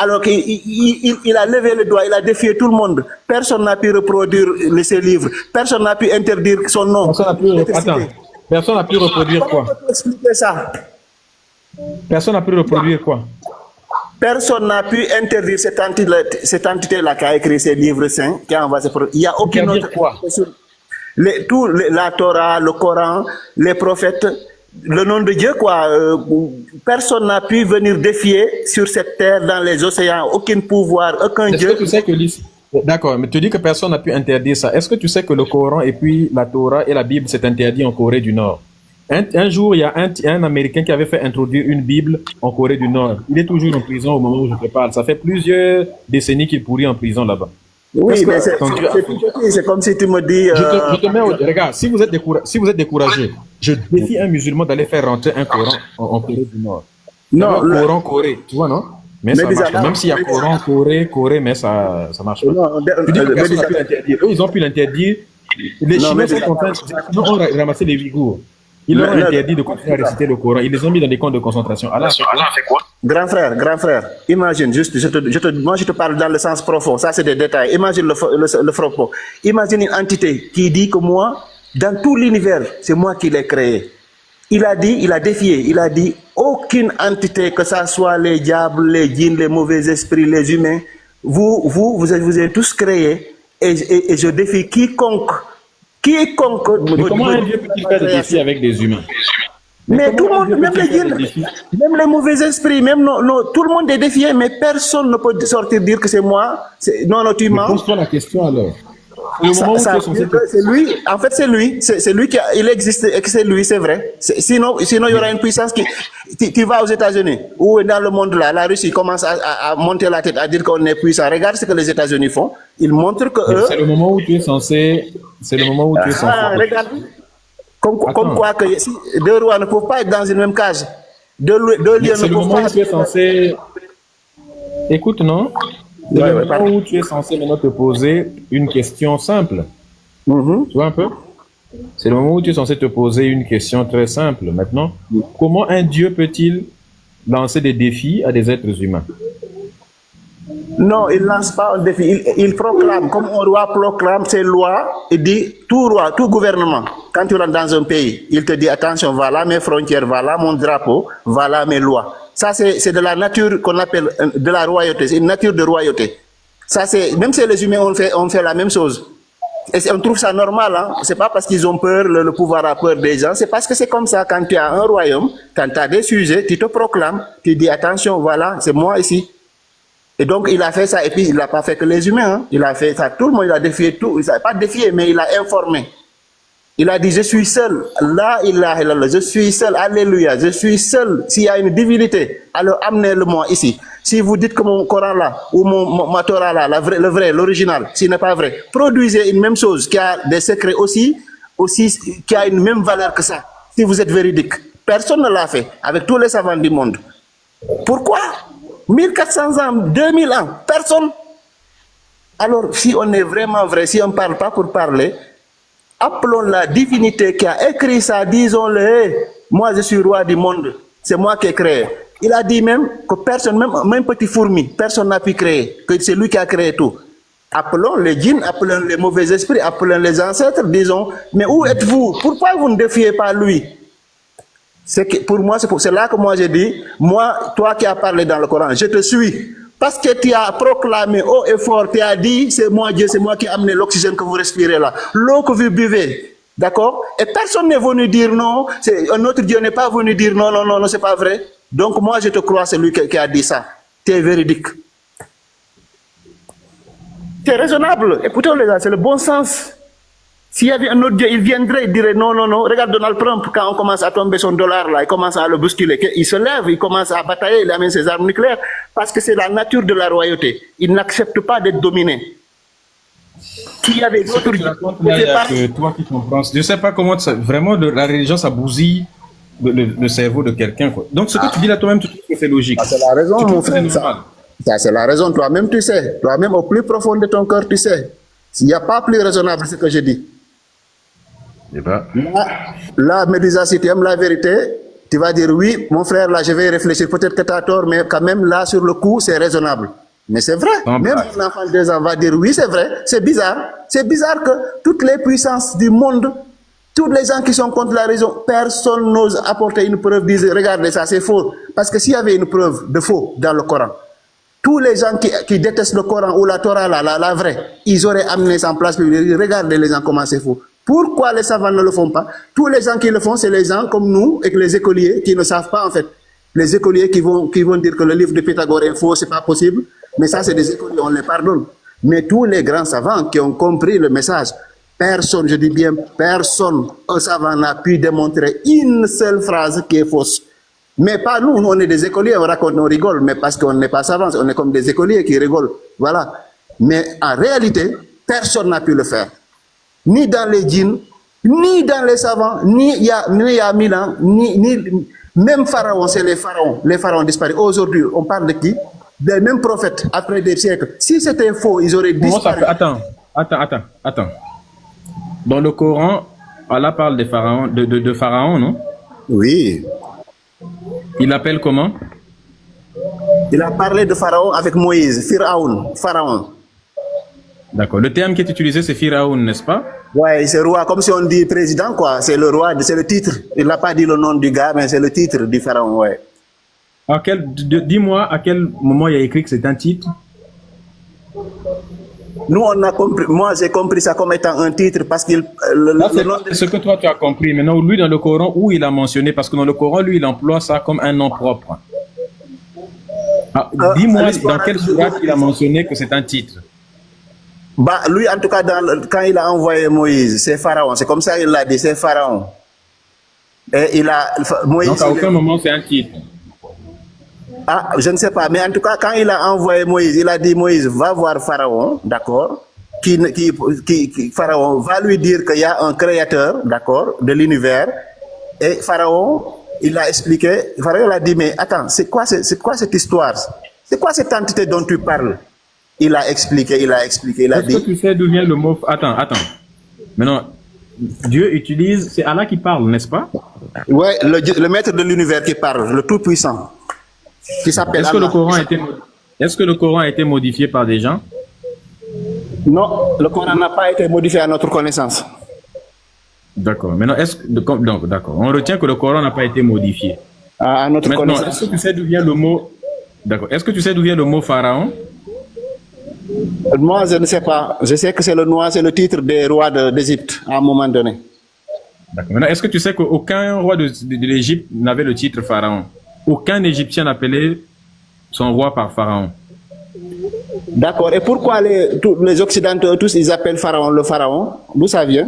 Alors qu'il a levé le doigt, il a défié tout le monde. Personne n'a pu reproduire ses livres. Personne n'a pu interdire son nom. Personne n'a pu reproduire quoi? Expliquer ça. Personne n'a pu reproduire quoi? Personne n'a pu interdire cette entité-là qui a écrit ces livres saints, qui a envoyé. Il n'y a aucune autre. Quoi? La Torah, le Coran, les prophètes, le nom de Dieu, quoi. Personne n'a pu venir défier sur cette terre, dans les océans, aucun pouvoir, aucun Dieu. Est-ce que tu sais que d'accord, mais tu dis que personne n'a pu interdire ça. Est-ce que tu sais que le Coran et puis la Torah et la Bible s'est interdit en Corée du Nord? Un jour, il y a un Américain qui avait fait introduire une Bible en Corée du Nord. Il est toujours en prison au moment où je te parle. Ça fait plusieurs décennies qu'il pourrit en prison là-bas. Oui, mais c'est comme si tu me dis... Je te mets regarde, si vous êtes découragé, je défie un musulman d'aller faire rentrer un Coran en Corée du Nord. Non, Coran Corée, tu vois, non? Mais ça marche. Même s'il y a Coran Corée, mais ça marche pas. Tu dis que personne n'a pu l'interdire. Eux, ils ont pu l'interdire. Les Chinois sont contents. Ils ont ramassé les Ouïghours. Ils leur ont interdit de continuer à réciter le Coran. Ils les ont mis dans des camps de concentration. Allah fait quoi? Grand frère, imagine, juste, moi je te parle dans le sens profond, ça c'est des détails. Imagine le propos. Imagine une entité qui dit que moi, dans tout l'univers, c'est moi qui l'ai créé. Il a défié, il a dit, aucune entité, que ça soit les diables, les djinns, les mauvais esprits, les humains, vous êtes tous créés et je défie quiconque. Mais comment un Dieu peut-il faire des défis avec des humains? Mais tout le monde, même les djinns, même les mauvais esprits, même tout le monde est défié, mais personne ne peut sortir dire que c'est moi. Non, tu mens. Pose-toi la question alors. C'est lui, en fait, c'est lui il existe et que c'est lui, c'est vrai. Sinon, il y aura une puissance qui va aux États-Unis ou dans le monde là, la Russie commence à monter la tête, à dire qu'on est puissant. Regarde ce que les États-Unis font. Ils montrent que eux. C'est le moment où tu es censé. Regarde. Comme quoi que si deux rois ne peuvent pas être dans une même cage. Deux lions ne peuvent pas. Où tu es censé. Écoute, non? C'est le moment où tu es censé maintenant te poser une question simple. Tu vois un peu? C'est le moment où tu es censé te poser une question très simple. Maintenant, comment un Dieu peut-il lancer des défis à des êtres humains? Non, il ne lance pas un défi. Il proclame, comme un roi proclame ses lois, il dit, tout roi, tout gouvernement, quand tu rentres dans un pays, il te dit, attention, voilà mes frontières, voilà mon drapeau, voilà mes lois. Ça, c'est de la nature qu'on appelle de la royauté. C'est une nature de royauté. Ça, même si les humains ont fait la même chose. Et on trouve ça normal. Hein? Ce n'est pas parce qu'ils ont peur, le pouvoir a peur des gens. C'est parce que c'est comme ça. Quand tu as un royaume, quand tu as des sujets, tu te proclames. Tu dis, attention, voilà, c'est moi ici. Et donc, il a fait ça. Et puis, il n'a pas fait que les humains. Hein? Il a fait ça. Tout le monde, il a défié tout. Il n'a pas défié, mais il a informé. Il a dit, je suis seul. Là, je suis seul. Alléluia. Je suis seul. S'il y a une divinité, alors amenez-le-moi ici. Si vous dites que mon Coran là, ou ma Torah là, le vrai, l'original, s'il n'est pas vrai, produisez une même chose qui a des secrets aussi, qui a une même valeur que ça. Si vous êtes véridique. Personne ne l'a fait, avec tous les savants du monde. Pourquoi 1400 ans, 2000 ans, personne. Alors, si on est vraiment vrai, si on ne parle pas pour parler, appelons la divinité qui a écrit ça, disons-le, moi je suis roi du monde, c'est moi qui ai créé. Il a dit même que personne, même petit fourmi, personne n'a pu créer, que c'est lui qui a créé tout. Appelons les djinns, appelons les mauvais esprits, appelons les ancêtres, disons, mais où êtes-vous? Pourquoi vous ne défiez pas lui? Pour moi, c'est là que moi j'ai dit, moi, toi qui as parlé dans le Coran, je te suis. Parce que tu as proclamé haut et fort, tu as dit, c'est moi Dieu, c'est moi qui ai amené l'oxygène que vous respirez là. L'eau que vous buvez, d'accord? Et personne n'est venu dire non, un autre Dieu n'est pas venu dire non, non, non, non, c'est pas vrai. Donc moi je te crois, c'est lui qui a dit ça. Tu es véridique. C'est raisonnable. Écoutez les gars, c'est le bon sens. S'il y avait un autre Dieu, il viendrait, il dirait non, non, non. Regarde Donald Trump, quand on commence à tomber son dollar là, il commence à le bousculer. Il se lève, il commence à batailler, il amène ses armes nucléaires. Parce que c'est la nature de la royauté. Il n'accepte pas d'être dominé. S'il y avait d'autres dieux. Toi qui comprends, je ne sais pas comment vraiment la religion ça bousille le cerveau de quelqu'un. Donc ce que tu dis là toi-même, tu trouves que c'est logique. C'est la raison, mon frère. Ça c'est la raison. Toi-même tu sais. Toi-même au plus profond de ton cœur tu sais. S'il n'y a pas plus raisonnable ce que je dis. Là, Médisa, si tu aimes la vérité, tu vas dire oui, mon frère, là, je vais réfléchir. Peut-être que tu as tort, mais quand même, là, sur le coup, c'est raisonnable. Mais c'est vrai. Même un enfant de 2 ans va dire oui, c'est vrai. C'est bizarre. C'est bizarre que toutes les puissances du monde, tous les gens qui sont contre la raison, personne n'ose apporter une preuve, disent regardez ça, c'est faux. Parce que s'il y avait une preuve de faux dans le Coran, tous les gens qui détestent le Coran ou la Torah, la vraie, ils auraient amené ça en place publique. Regardez les gens comment c'est faux. Pourquoi les savants ne le font pas? Tous les gens qui le font, c'est les gens comme nous et que les écoliers qui ne savent pas en fait. Les écoliers qui vont dire que le livre de Pythagore est faux, c'est pas possible. Mais ça, c'est des écoliers, on les pardonne. Mais tous les grands savants qui ont compris le message, personne, je dis bien personne, un savant n'a pu démontrer une seule phrase qui est fausse. Mais pas nous, on est des écoliers, on raconte, on rigole, mais parce qu'on n'est pas savants, on est comme des écoliers qui rigolent. Voilà. Mais en réalité, personne n'a pu le faire. Ni dans les djinns, ni dans les savants, ni il y a 1000 ans, même Pharaon, c'est les pharaons disparus. Aujourd'hui, on parle de qui? Des mêmes prophètes, après des siècles. Si c'était faux, ils auraient disparu. Attends. Dans le Coran, Allah parle des pharaons, de Pharaon, non? Oui. Il l'appelle comment? Il a parlé de Pharaon avec Moïse, Pharaon. D'accord. Le terme qui est utilisé, c'est Pharaon, n'est-ce pas? Ouais, c'est roi, comme si on dit président, quoi. C'est le roi, c'est le titre. Il n'a pas dit le nom du gars, mais c'est le titre du pharaon, ouais. Dis-moi à quel moment il y a écrit que c'est un titre. Nous, on a compris, moi j'ai compris ça comme étant un titre parce qu'il. C'est ce que toi tu as compris. Maintenant, lui, dans le Coran, où il a mentionné, parce que dans le Coran, lui, il emploie ça comme un nom propre. Dis-moi dans quel surat il a mentionné que c'est un titre. Bah, lui, en tout cas, quand il a envoyé Moïse, c'est Pharaon. C'est comme ça qu'il l'a dit, c'est Pharaon. Et il a. Moïse, donc, à aucun moment, c'est un titre. Ah, je ne sais pas, mais en tout cas, quand il a envoyé Moïse, il a dit Moïse, va voir Pharaon, d'accord, Pharaon va lui dire qu'il y a un créateur, d'accord, de l'univers, et Pharaon, il a expliqué, Pharaon a dit, mais attends, c'est quoi cette histoire? C'est quoi cette entité dont tu parles? Il a expliqué, il a dit. Est-ce que tu sais d'où vient le mot? Attends. Maintenant, Dieu utilise, c'est Allah qui parle, n'est-ce pas? Ouais, le maître de l'univers qui parle, le tout-puissant. Est-ce que le Coran a été modifié par des gens? Non, le Coran n'a pas été modifié à notre connaissance. D'accord. Maintenant, d'accord. On retient que le Coran n'a pas été modifié. À notre connaissance. Est-ce que tu sais d'où vient le mot? D'accord. Est-ce que tu sais d'où vient le mot pharaon? Moi, je ne sais pas. Je sais que c'est le titre des rois d'Égypte à un moment donné. D'accord. Maintenant, est-ce que tu sais qu'aucun roi de l'Égypte n'avait le titre pharaon? Aucun Égyptien n'appelait son roi par Pharaon. D'accord. Et pourquoi les Occidentaux, tous, ils appellent Pharaon le Pharaon? D'où ça vient?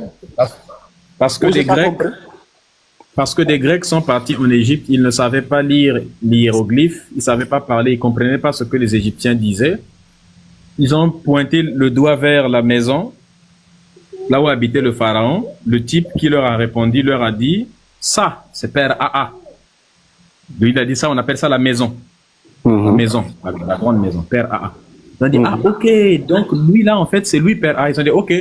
Parce que des Grecs sont partis en Égypte, ils ne savaient pas lire l'hiéroglyphe, ils ne savaient pas parler, ils ne comprenaient pas ce que les Égyptiens disaient. Ils ont pointé le doigt vers la maison, là où habitait le Pharaon. Le type qui leur a répondu leur a dit, ça, c'est Père AA. Lui, il a dit ça, on appelle ça la maison. La maison, la grande maison, Père AA. Ils ont dit, ok, donc lui là, en fait, c'est lui Père AA. Ils ont dit, ok,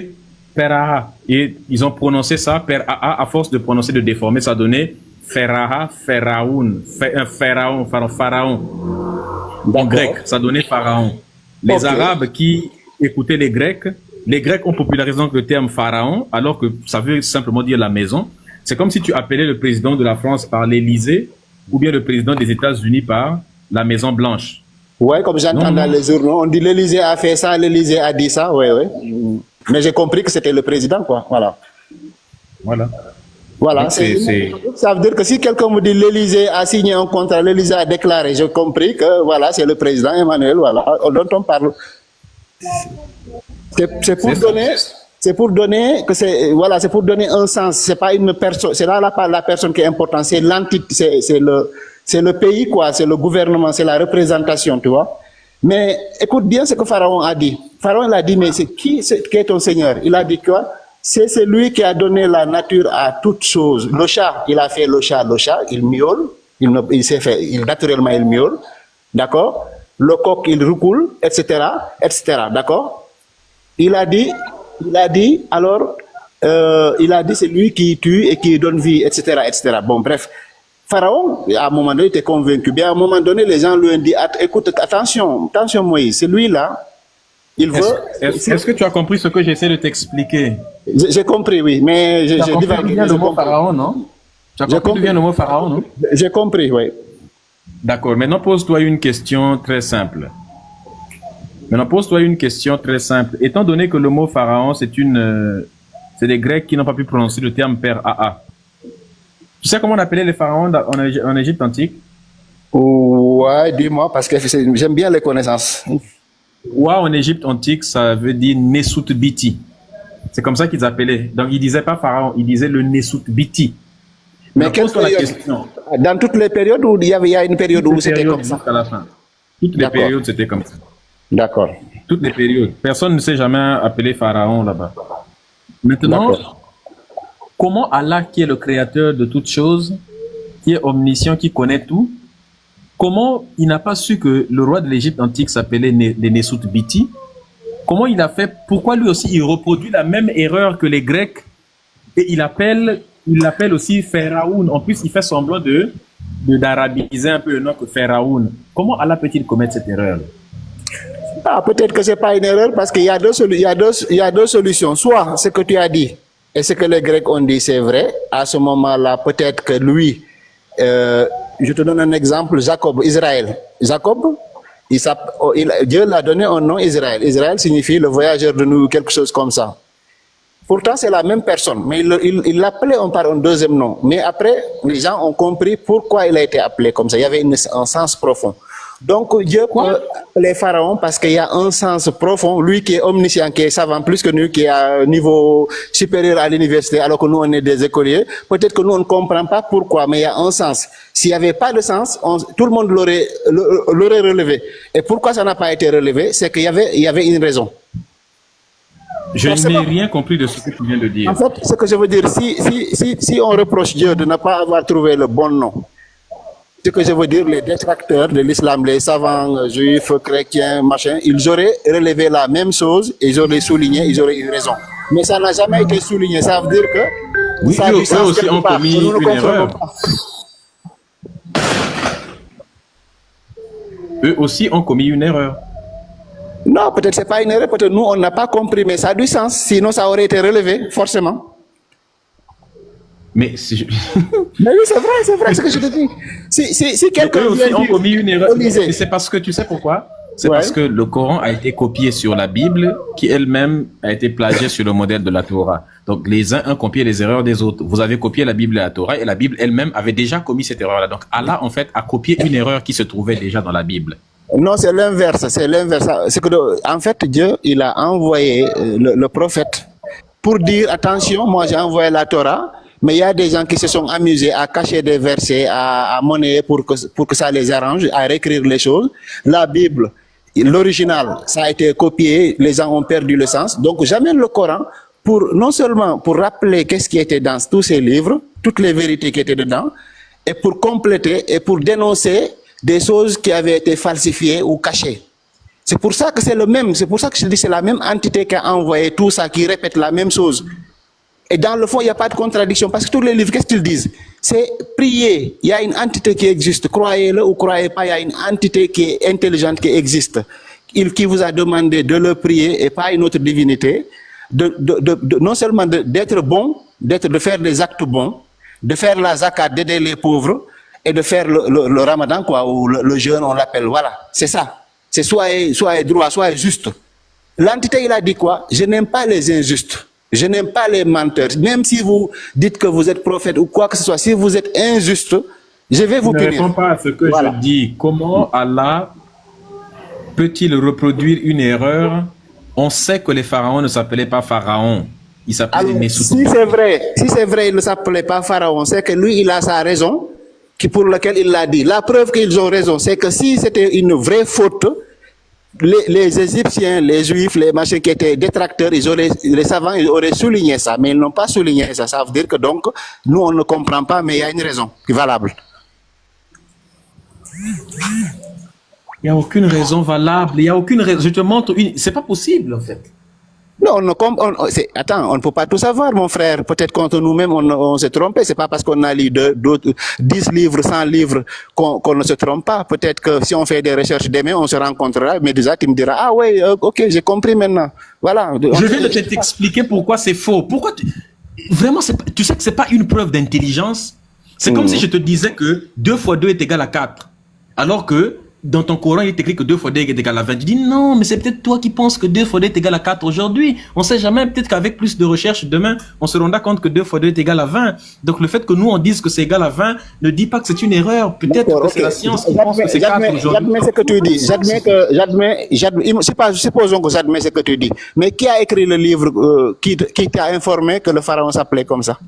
Père AA. Et ils ont prononcé ça, Père AA, à force de prononcer, de déformer, ça donnait Pharaha, Pharaon, Pharaon. En grec, ça donnait Pharaon. Les Arabes qui écoutaient les Grecs ont popularisé donc le terme Pharaon, alors que ça veut simplement dire la maison. C'est comme si tu appelais le président de la France par l'Élysée, ou bien le président des États-Unis par la Maison Blanche. Ouais, comme j'entends dans les journaux, on dit l'Élysée a fait ça, l'Élysée a dit ça, ouais. Mais j'ai compris que c'était le président, quoi. Voilà. Donc, ça veut dire que si quelqu'un me dit l'Élysée a signé un contrat, l'Élysée a déclaré, j'ai compris que voilà, c'est le président Emmanuel, voilà, dont on parle. C'est pour donner un sens. C'est pas une personne, c'est là la personne qui est importante, c'est l'entité, c'est le pays, quoi, c'est le gouvernement, c'est la représentation, tu vois. Mais écoute bien ce que Pharaon a dit. Pharaon il a dit, mais qui est ton Seigneur? Il a dit quoi? C'est celui qui a donné la nature à toutes choses. Le chat, il a fait le chat, il miaule, naturellement il miaule, d'accord? Le coq, il roucoule, etc., d'accord? Il a dit, alors, c'est lui qui tue et qui donne vie, etc., etc. Bon, bref. Pharaon, à un moment donné, était convaincu. Bien, à un moment donné, les gens lui ont dit, écoute, attention, Moïse, c'est lui-là, il veut... Est-ce que tu as compris ce que j'essaie de t'expliquer? J'ai compris, oui, mais j'ai compris bien le mot Pharaon, non? Tu as compris bien le mot Pharaon, non? J'ai compris, oui. D'accord, maintenant pose-toi une question très simple. Étant donné que le mot Pharaon, c'est des Grecs qui n'ont pas pu prononcer le terme Père AA. Tu sais comment on appelait les pharaons en Égypte antique? Ouais, dis-moi, parce que j'aime bien les connaissances. Wa en Égypte antique, ça veut dire Nesut Biti. C'est comme ça qu'ils appelaient. Donc, ils disaient pas pharaon, ils disaient le Nesut Biti. Mais quelle période? Dans toutes les périodes ou il y a une période où c'était comme ça? Jusqu'à la fin. Toutes les périodes, c'était comme ça. D'accord. Toutes les périodes. Personne ne s'est jamais appelé pharaon là-bas. Maintenant, comment Allah, qui est le créateur de toutes choses, qui est omniscient, qui connaît tout, comment il n'a pas su que le roi de l'Égypte antique s'appelait Nesut Biti? Comment il a fait? Pourquoi lui aussi il reproduit la même erreur que les Grecs et il l'appelle aussi Pharaon? En plus, il fait semblant d'arabiser un peu le nom que Pharaon. Comment Allah peut-il commettre cette erreur? Peut-être que c'est pas une erreur parce qu'il y a deux solutions. Soit ce que tu as dit et ce que les Grecs ont dit, c'est vrai. À ce moment-là, peut-être que lui, je te donne un exemple, Jacob, Israël. Jacob, Dieu l'a donné un nom Israël. Israël signifie le voyageur de nous, quelque chose comme ça. Pourtant, c'est la même personne, mais il l'appelait par un deuxième nom. Mais après, les gens ont compris pourquoi il a été appelé comme ça. Il y avait un sens profond. Donc, Dieu peut appeler Pharaon parce qu'il y a un sens profond. Lui qui est omniscient, qui est savant plus que nous, qui est à un niveau supérieur à l'université, alors que nous, on est des écoliers. Peut-être que nous, on ne comprend pas pourquoi, mais il y a un sens. S'il n'y avait pas de sens, tout le monde l'aurait relevé. Et pourquoi ça n'a pas été relevé? C'est qu'il y avait une raison. Je n'ai rien compris de ce que tu viens de dire. En fait, ce que je veux dire, si on reproche Dieu de ne pas avoir trouvé le bon nom, ce que je veux dire, les détracteurs de l'islam, les savants juifs, chrétiens, machin, ils auraient relevé la même chose, ils auraient souligné, ils auraient eu raison. Mais ça n'a jamais été souligné. Ça veut dire que oui, ça a du sens eux aussi ont commis une erreur. Eux aussi ont commis une erreur. Non, peut-être c'est pas une erreur, peut-être nous on n'a pas compris, mais ça a du sens. Sinon, ça aurait été relevé, forcément. Mais si je... Mais oui, c'est vrai ce que je te dis. Si quelqu'un aussi ont commis une erreur, c'est parce que tu sais pourquoi? C'est parce que le Coran a été copié sur la Bible, qui elle-même a été plagiée sur le modèle de la Torah. Donc les uns ont copié les erreurs des autres. Vous avez copié la Bible et la Torah, et la Bible elle-même avait déjà commis cette erreur-là. Donc Allah, en fait, a copié une erreur qui se trouvait déjà dans la Bible. Non, c'est l'inverse. C'est l'inverse. C'est que, en fait, Dieu, il a envoyé le prophète pour dire attention, moi j'ai envoyé la Torah, mais il y a des gens qui se sont amusés à cacher des versets, à monnayer pour que ça les arrange, à réécrire les choses. La Bible, l'original, ça a été copié, les gens ont perdu le sens. Donc j'amène le Coran pour non seulement pour rappeler qu'est-ce qui était dans tous ces livres, toutes les vérités qui étaient dedans, et pour compléter et pour dénoncer des choses qui avaient été falsifiées ou cachées. C'est pour ça que c'est le même, c'est pour ça que je dis c'est la même entité qui a envoyé tout ça, qui répète la même chose. Et dans le fond, il n'y a pas de contradiction, parce que tous les livres, qu'est-ce qu'ils disent? C'est prier, il y a une entité qui existe, croyez-le ou croyez pas, il y a une entité qui est intelligente, qui existe, qui vous a demandé de le prier et pas une autre divinité, non seulement d'être bon, de faire des actes bons, de faire la zakat, d'aider les pauvres, et de faire le ramadan, quoi, ou le jeûne, on l'appelle, voilà, c'est ça. C'est soyez droit, soyez juste. L'entité, il a dit quoi? Je n'aime pas les injustes, je n'aime pas les menteurs. Même si vous dites que vous êtes prophète ou quoi que ce soit, si vous êtes injuste, je vais vous punir. Ne réponds pas à ce que je dis. Comment Allah peut-il reproduire une erreur? On sait que les pharaons ne s'appelaient pas pharaons. Ils s'appelaient Nesouti. Si c'est vrai, il ne s'appelait pas pharaon, c'est que lui, il a sa raison, pour laquelle il l'a dit. La preuve qu'ils ont raison, c'est que si c'était une vraie faute, les Égyptiens, les Juifs, les machins qui étaient détracteurs, les savants, ils auraient souligné ça, mais ils n'ont pas souligné ça. Ça veut dire que donc, nous, on ne comprend pas, mais il y a une raison qui est valable. Il n'y a aucune raison valable, il n'y a aucune raison. Je te montre une... C'est pas possible, en fait. Non, attends, on ne peut pas tout savoir, mon frère. Peut-être contre nous-mêmes, on s'est trompé. C'est pas parce qu'on a lu 10 livres, 100 livres qu'on ne se trompe pas. Peut-être que si on fait des recherches demain, on se rencontrera. Mais déjà, tu me diras, ah ouais, ok, j'ai compris maintenant. Voilà. Je viens de t'expliquer pourquoi c'est faux. Pourquoi Vraiment, tu sais que c'est pas une preuve d'intelligence. C'est comme si je te disais que 2 fois 2 est égal à 4. Alors que dans ton Coran, il est écrit que 2 fois 2 est égal à 20. Tu dis non, mais c'est peut-être toi qui penses que 2 fois 2 est égal à 4 aujourd'hui. On sait jamais, peut-être qu'avec plus de recherche demain, on se rendra compte que 2 fois 2 est égal à 20. Donc le fait que nous on dise que c'est égal à 20 ne dit pas que c'est une erreur. Peut-être que c'est la science qui pense que c'est 4 aujourd'hui. J'admets ce que tu dis. Supposons que j'admets ce que tu dis. Mais qui a écrit le livre qui t'a informé que le pharaon s'appelait comme ça?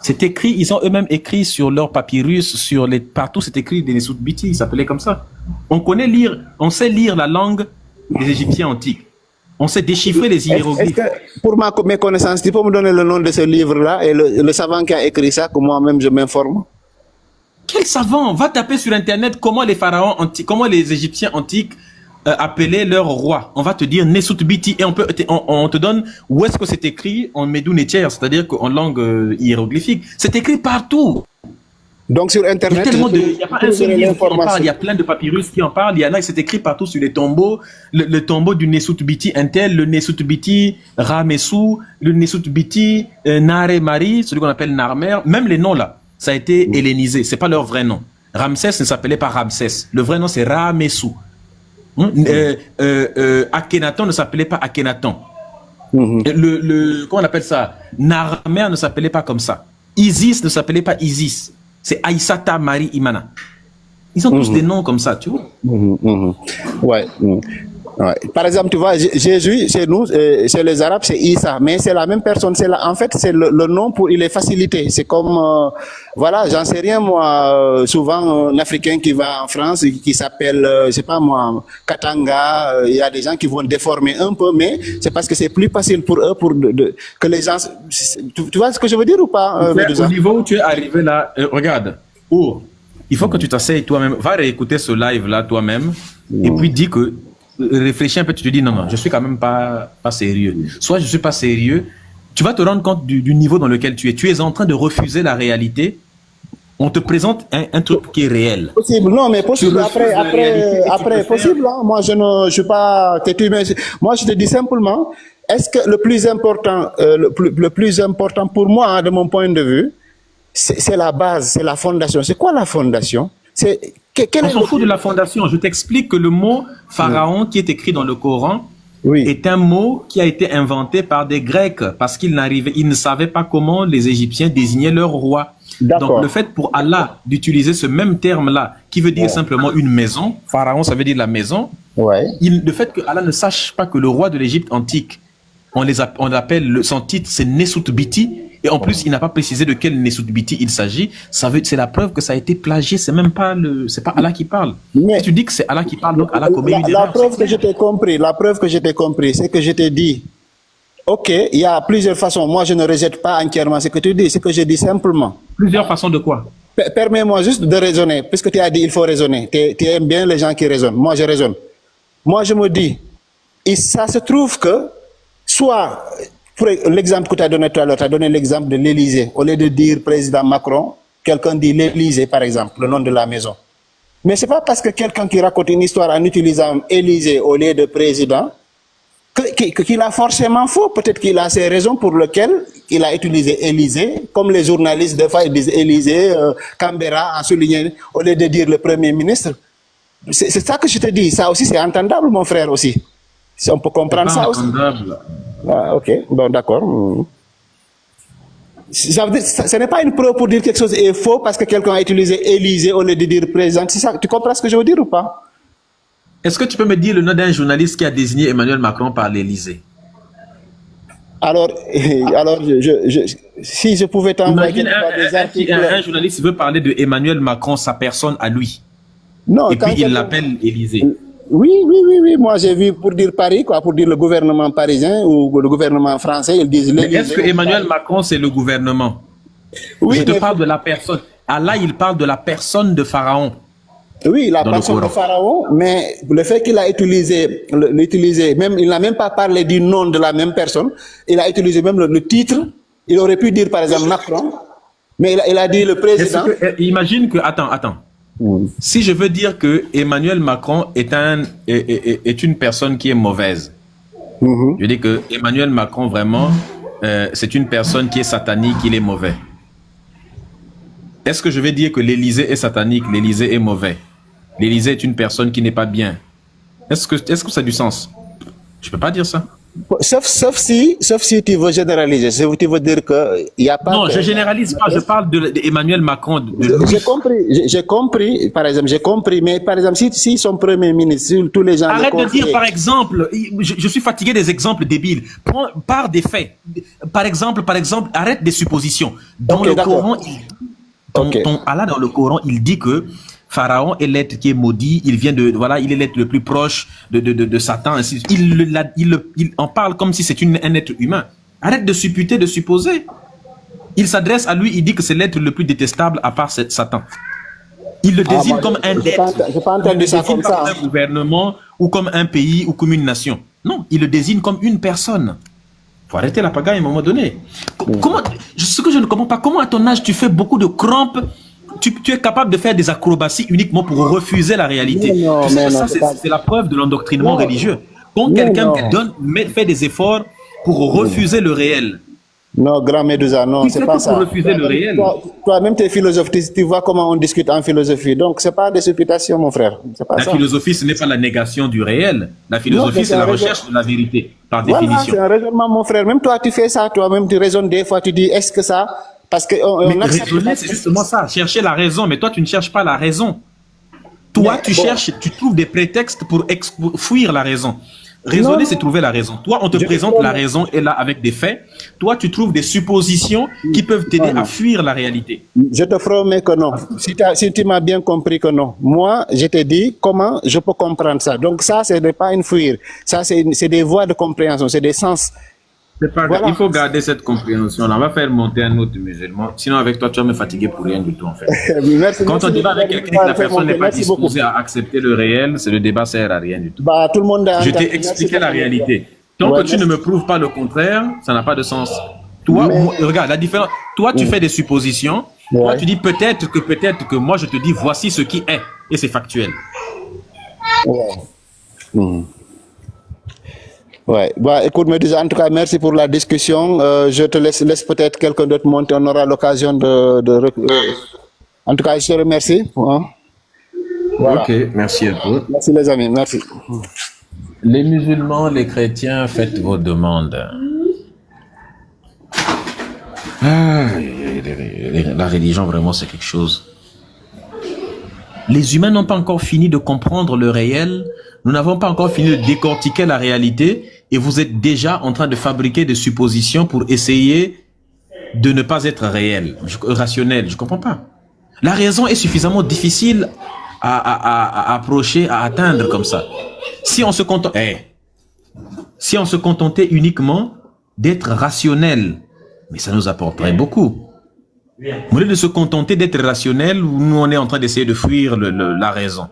C'est écrit, ils ont eux-mêmes écrit sur leur papyrus, partout c'est écrit des Nesouti, ils s'appelaient comme ça. On sait lire la langue des Égyptiens antiques. On sait déchiffrer les hiéroglyphes. Est-ce que, pour mes connaissances, tu peux me donner le nom de ce livre-là et le savant qui a écrit ça, que moi-même je m'informe? Quel savant? Va taper sur Internet comment les pharaons antiques, comment les Égyptiens antiques appeler leur roi. On va te dire Nesouti et on te donne où est-ce que c'est écrit en Médou Nétier, c'est-à-dire qu'en langue hiéroglyphique. C'est écrit partout. Donc sur Internet, il n'y a pas un seul livre qui en parle. Il y a plein de papyrus qui en parlent. Il y en a qui c'est écrit partout sur les tombeaux. Le tombeau du Nesouti Intel, le Nesouti Ramessou, le Nesouti Nare Mari, celui qu'on appelle Narmer, même les noms là. ça a été hellénisé. C'est pas leur vrai nom. Ramsès ne s'appelait pas Ramsès. Le vrai nom, c'est Ramessou. Akhenaton ne s'appelait pas Akhenaton. Comment on appelle ça? Narmer ne s'appelait pas comme ça. Isis ne s'appelait pas Isis. C'est Aïssata Marie Imana. Ils ont tous des noms comme ça, tu vois. Ouais. Ouais. Par exemple, tu vois, Jésus, chez nous, chez les Arabes, c'est Issa, mais c'est la même personne. En fait, c'est le nom pour il est facilité. C'est comme, voilà, j'en sais rien, moi, souvent, un Africain qui va en France, qui s'appelle, je sais pas moi, Katanga, il y a des gens qui vont déformer un peu, mais c'est parce que c'est plus facile pour eux, que les gens, tu vois ce que je veux dire ou pas, au niveau où tu es arrivé là, regarde, il faut que tu t'asseyes toi-même, va réécouter ce live-là toi-même, et puis dis que, réfléchis un peu, tu te dis non, je suis quand même pas sérieux. Soit je suis pas sérieux, tu vas te rendre compte du niveau dans lequel tu es. Tu es en train de refuser la réalité. On te présente un truc qui est réel. Possible, non, mais possible. Après, possible. Hein. Moi, je suis pas têtu, mais moi, je te dis simplement, est-ce que le plus important, le plus important pour moi, hein, de mon point de vue, c'est la base, c'est la fondation. C'est quoi la fondation? On s'en fout de la fondation. Je t'explique que le mot pharaon qui est écrit dans le Coran est un mot qui a été inventé par des Grecs parce qu'ils ne savaient pas comment les Égyptiens désignaient leur roi. Donc le fait pour Allah d'utiliser ce même terme-là, qui veut dire simplement une maison, pharaon ça veut dire la maison, le fait que Allah ne sache pas que le roi de l'Égypte antique, on l'appelle, son titre c'est Nesut-Biti, et en plus il n'a pas précisé de quel Nesut-Biti il s'agit, c'est la preuve que ça a été plagié, c'est même pas c'est pas Allah qui parle. Mais si tu dis que c'est Allah qui parle, donc Allah commet une erreur. La preuve que je t'ai compris, c'est que je t'ai dit, ok, il y a plusieurs façons, moi je ne rejette pas entièrement ce que tu dis, c'est que je dis simplement. Plusieurs façons de quoi? Permets-moi juste de raisonner, puisque tu as dit il faut raisonner, tu aimes bien les gens qui raisonnent, moi je raisonne. Moi je me dis, ça se trouve que, soit, pour l'exemple que tu as donné tout à l'heure, tu as donné l'exemple de l'Élysée. Au lieu de dire président Macron, quelqu'un dit l'Élysée, par exemple, le nom de la maison. Mais c'est pas parce que quelqu'un qui raconte une histoire en utilisant Élysée au lieu de président qu'il a forcément faux. Peut-être qu'il a ses raisons pour lesquelles il a utilisé Élysée, comme les journalistes, des fois, ils disent Élysée, Canberra, a souligné, au lieu de dire le Premier ministre. C'est ça que je te dis. Ça aussi, c'est entendable, mon frère, aussi. Si on peut comprendre ça aussi. Ah, ok, bon, d'accord. Ça veut dire, ce n'est pas une preuve pour dire quelque chose est faux parce que quelqu'un a utilisé Élysée au lieu de dire président. C'est ça, tu comprends ce que je veux dire ou pas? Est-ce que tu peux me dire le nom d'un journaliste qui a désigné Emmanuel Macron par l'Élysée? Alors, si je pouvais t'envoyer des articles... Un journaliste veut parler de Emmanuel Macron, sa personne à lui. Non, et puis il l'appelle Élysée. Oui. Moi, j'ai vu pour dire Paris, quoi, pour dire le gouvernement parisien ou le gouvernement français, ils disent l'Élysée. Est-ce que Emmanuel Macron, c'est le gouvernement? Oui, je te parle de la personne. Allah, il parle de la personne de Pharaon. Oui, la personne de Pharaon, mais le fait qu'il a utilisé, même, il n'a même pas parlé du nom de la même personne, il a utilisé même le titre. Il aurait pu dire, par exemple, Macron, mais il a dit le président. Imagine que, attends. Si je veux dire que Emmanuel Macron est une personne qui est mauvaise, je dis que Emmanuel Macron vraiment c'est une personne qui est satanique, il est mauvais. Est-ce que je vais dire que l'Élysée est satanique, l'Élysée est mauvais? L'Élysée est une personne qui n'est pas bien. Est-ce que ça a du sens? Je peux pas dire ça. Sauf si tu veux généraliser, si tu veux dire que il y a pas. Non, je généralise pas. Je parle d'Emmanuel Macron. J'ai compris. Par exemple, j'ai compris. Mais par exemple, si son premier ministre, tous les gens. Arrête de dire par exemple. Je suis fatigué des exemples débiles. Par des faits. Par exemple, arrête des suppositions. Dans le Coran, Allah dans le Coran, il dit que Pharaon est l'être qui est maudit, il vient de, voilà, il est l'être le plus proche de Satan, ainsi. Il en parle comme si c'est un être humain. Arrête de supputer, de supposer. Il s'adresse à lui, il dit que c'est l'être le plus détestable à part Satan. Il le désigne comme un être. J'ai pas entendu ça comme ça. Comme un gouvernement, ou comme un pays, ou comme une nation. Non, il le désigne comme une personne. Faut arrêter la pagaille à un moment donné. Ce que je ne comprends pas, comment à ton âge tu fais beaucoup de crampes, tu es capable de faire des acrobaties uniquement pour refuser la réalité. C'est la preuve de l'endoctrinement religieux. Quand quelqu'un fait des efforts pour refuser le réel, Non, grand Médusa, non, Qui c'est fait pas tout pour ça. refuser le réel? Toi-même, tu es philosophe, tu vois comment on discute en philosophie. Donc, c'est pas des supputations, mon frère. C'est pas La ça. philosophie, ce n'est pas la négation du réel. La philosophie, Non, c'est la un recherche de la vérité, par Voilà, définition. c'est un raisonnement, mon frère. Même toi, tu fais ça, toi-même, tu raisonnes des fois, tu dis, est-ce que ça... Parce que Mais raisonner, c'est justement ça. Chercher la raison, mais toi, tu ne cherches pas la raison. Toi, Mais tu bon. cherches, tu trouves des prétextes pour fuir la raison. Raisonner, Non. c'est trouver la raison. Toi, on te Je présente comprends. la raison et là, avec des faits. Toi, tu trouves des suppositions qui peuvent t'aider à fuir la réalité. Je te promets que non. Si tu m'as bien compris que non. Moi, je te dis comment je peux comprendre ça. Donc ça, ce n'est pas une fuir. Ça, c'est des voies de compréhension, c'est des sens. C'est pas Voilà. Il faut garder cette compréhension-là. On va faire monter un autre musulman. Sinon, avec toi, tu vas me fatiguer pour rien du tout, en fait. Merci, Quand merci on débat de- avec quelqu'un et que la personne n'est pas Merci beaucoup. disposée à accepter le réel, c'est le débat sert à rien du tout. Bah, tout le monde a Je entendu. t'ai expliqué Merci la beaucoup. réalité. Tant Ouais, que tu ne me prouves pas le contraire, ça n'a pas de sens. Toi, regarde, la différence. Toi, tu fais des suppositions. Toi, Ouais. tu dis peut-être que moi, je te dis voici ce qui est. Et c'est factuel. Ouais. Ouais. Bah, écoute, Médusa, en tout cas, merci pour la discussion. Je te laisse peut-être quelqu'un d'autre monter. On aura l'occasion en tout cas, je te remercie. Hein. Voilà. Ok, merci à toi. Merci les amis, merci. Les musulmans, les chrétiens, faites vos demandes. La religion, vraiment, c'est quelque chose. Les humains n'ont pas encore fini de comprendre le réel. Nous n'avons pas encore fini de décortiquer la réalité. Et vous êtes déjà en train de fabriquer des suppositions pour essayer de ne pas être réel, rationnel. Je comprends pas. La raison est suffisamment difficile à approcher, à atteindre comme ça. Si on se contentait uniquement d'être rationnel, mais ça nous apporterait beaucoup. Au lieu de se contenter d'être rationnel, nous on est en train d'essayer de fuir la raison.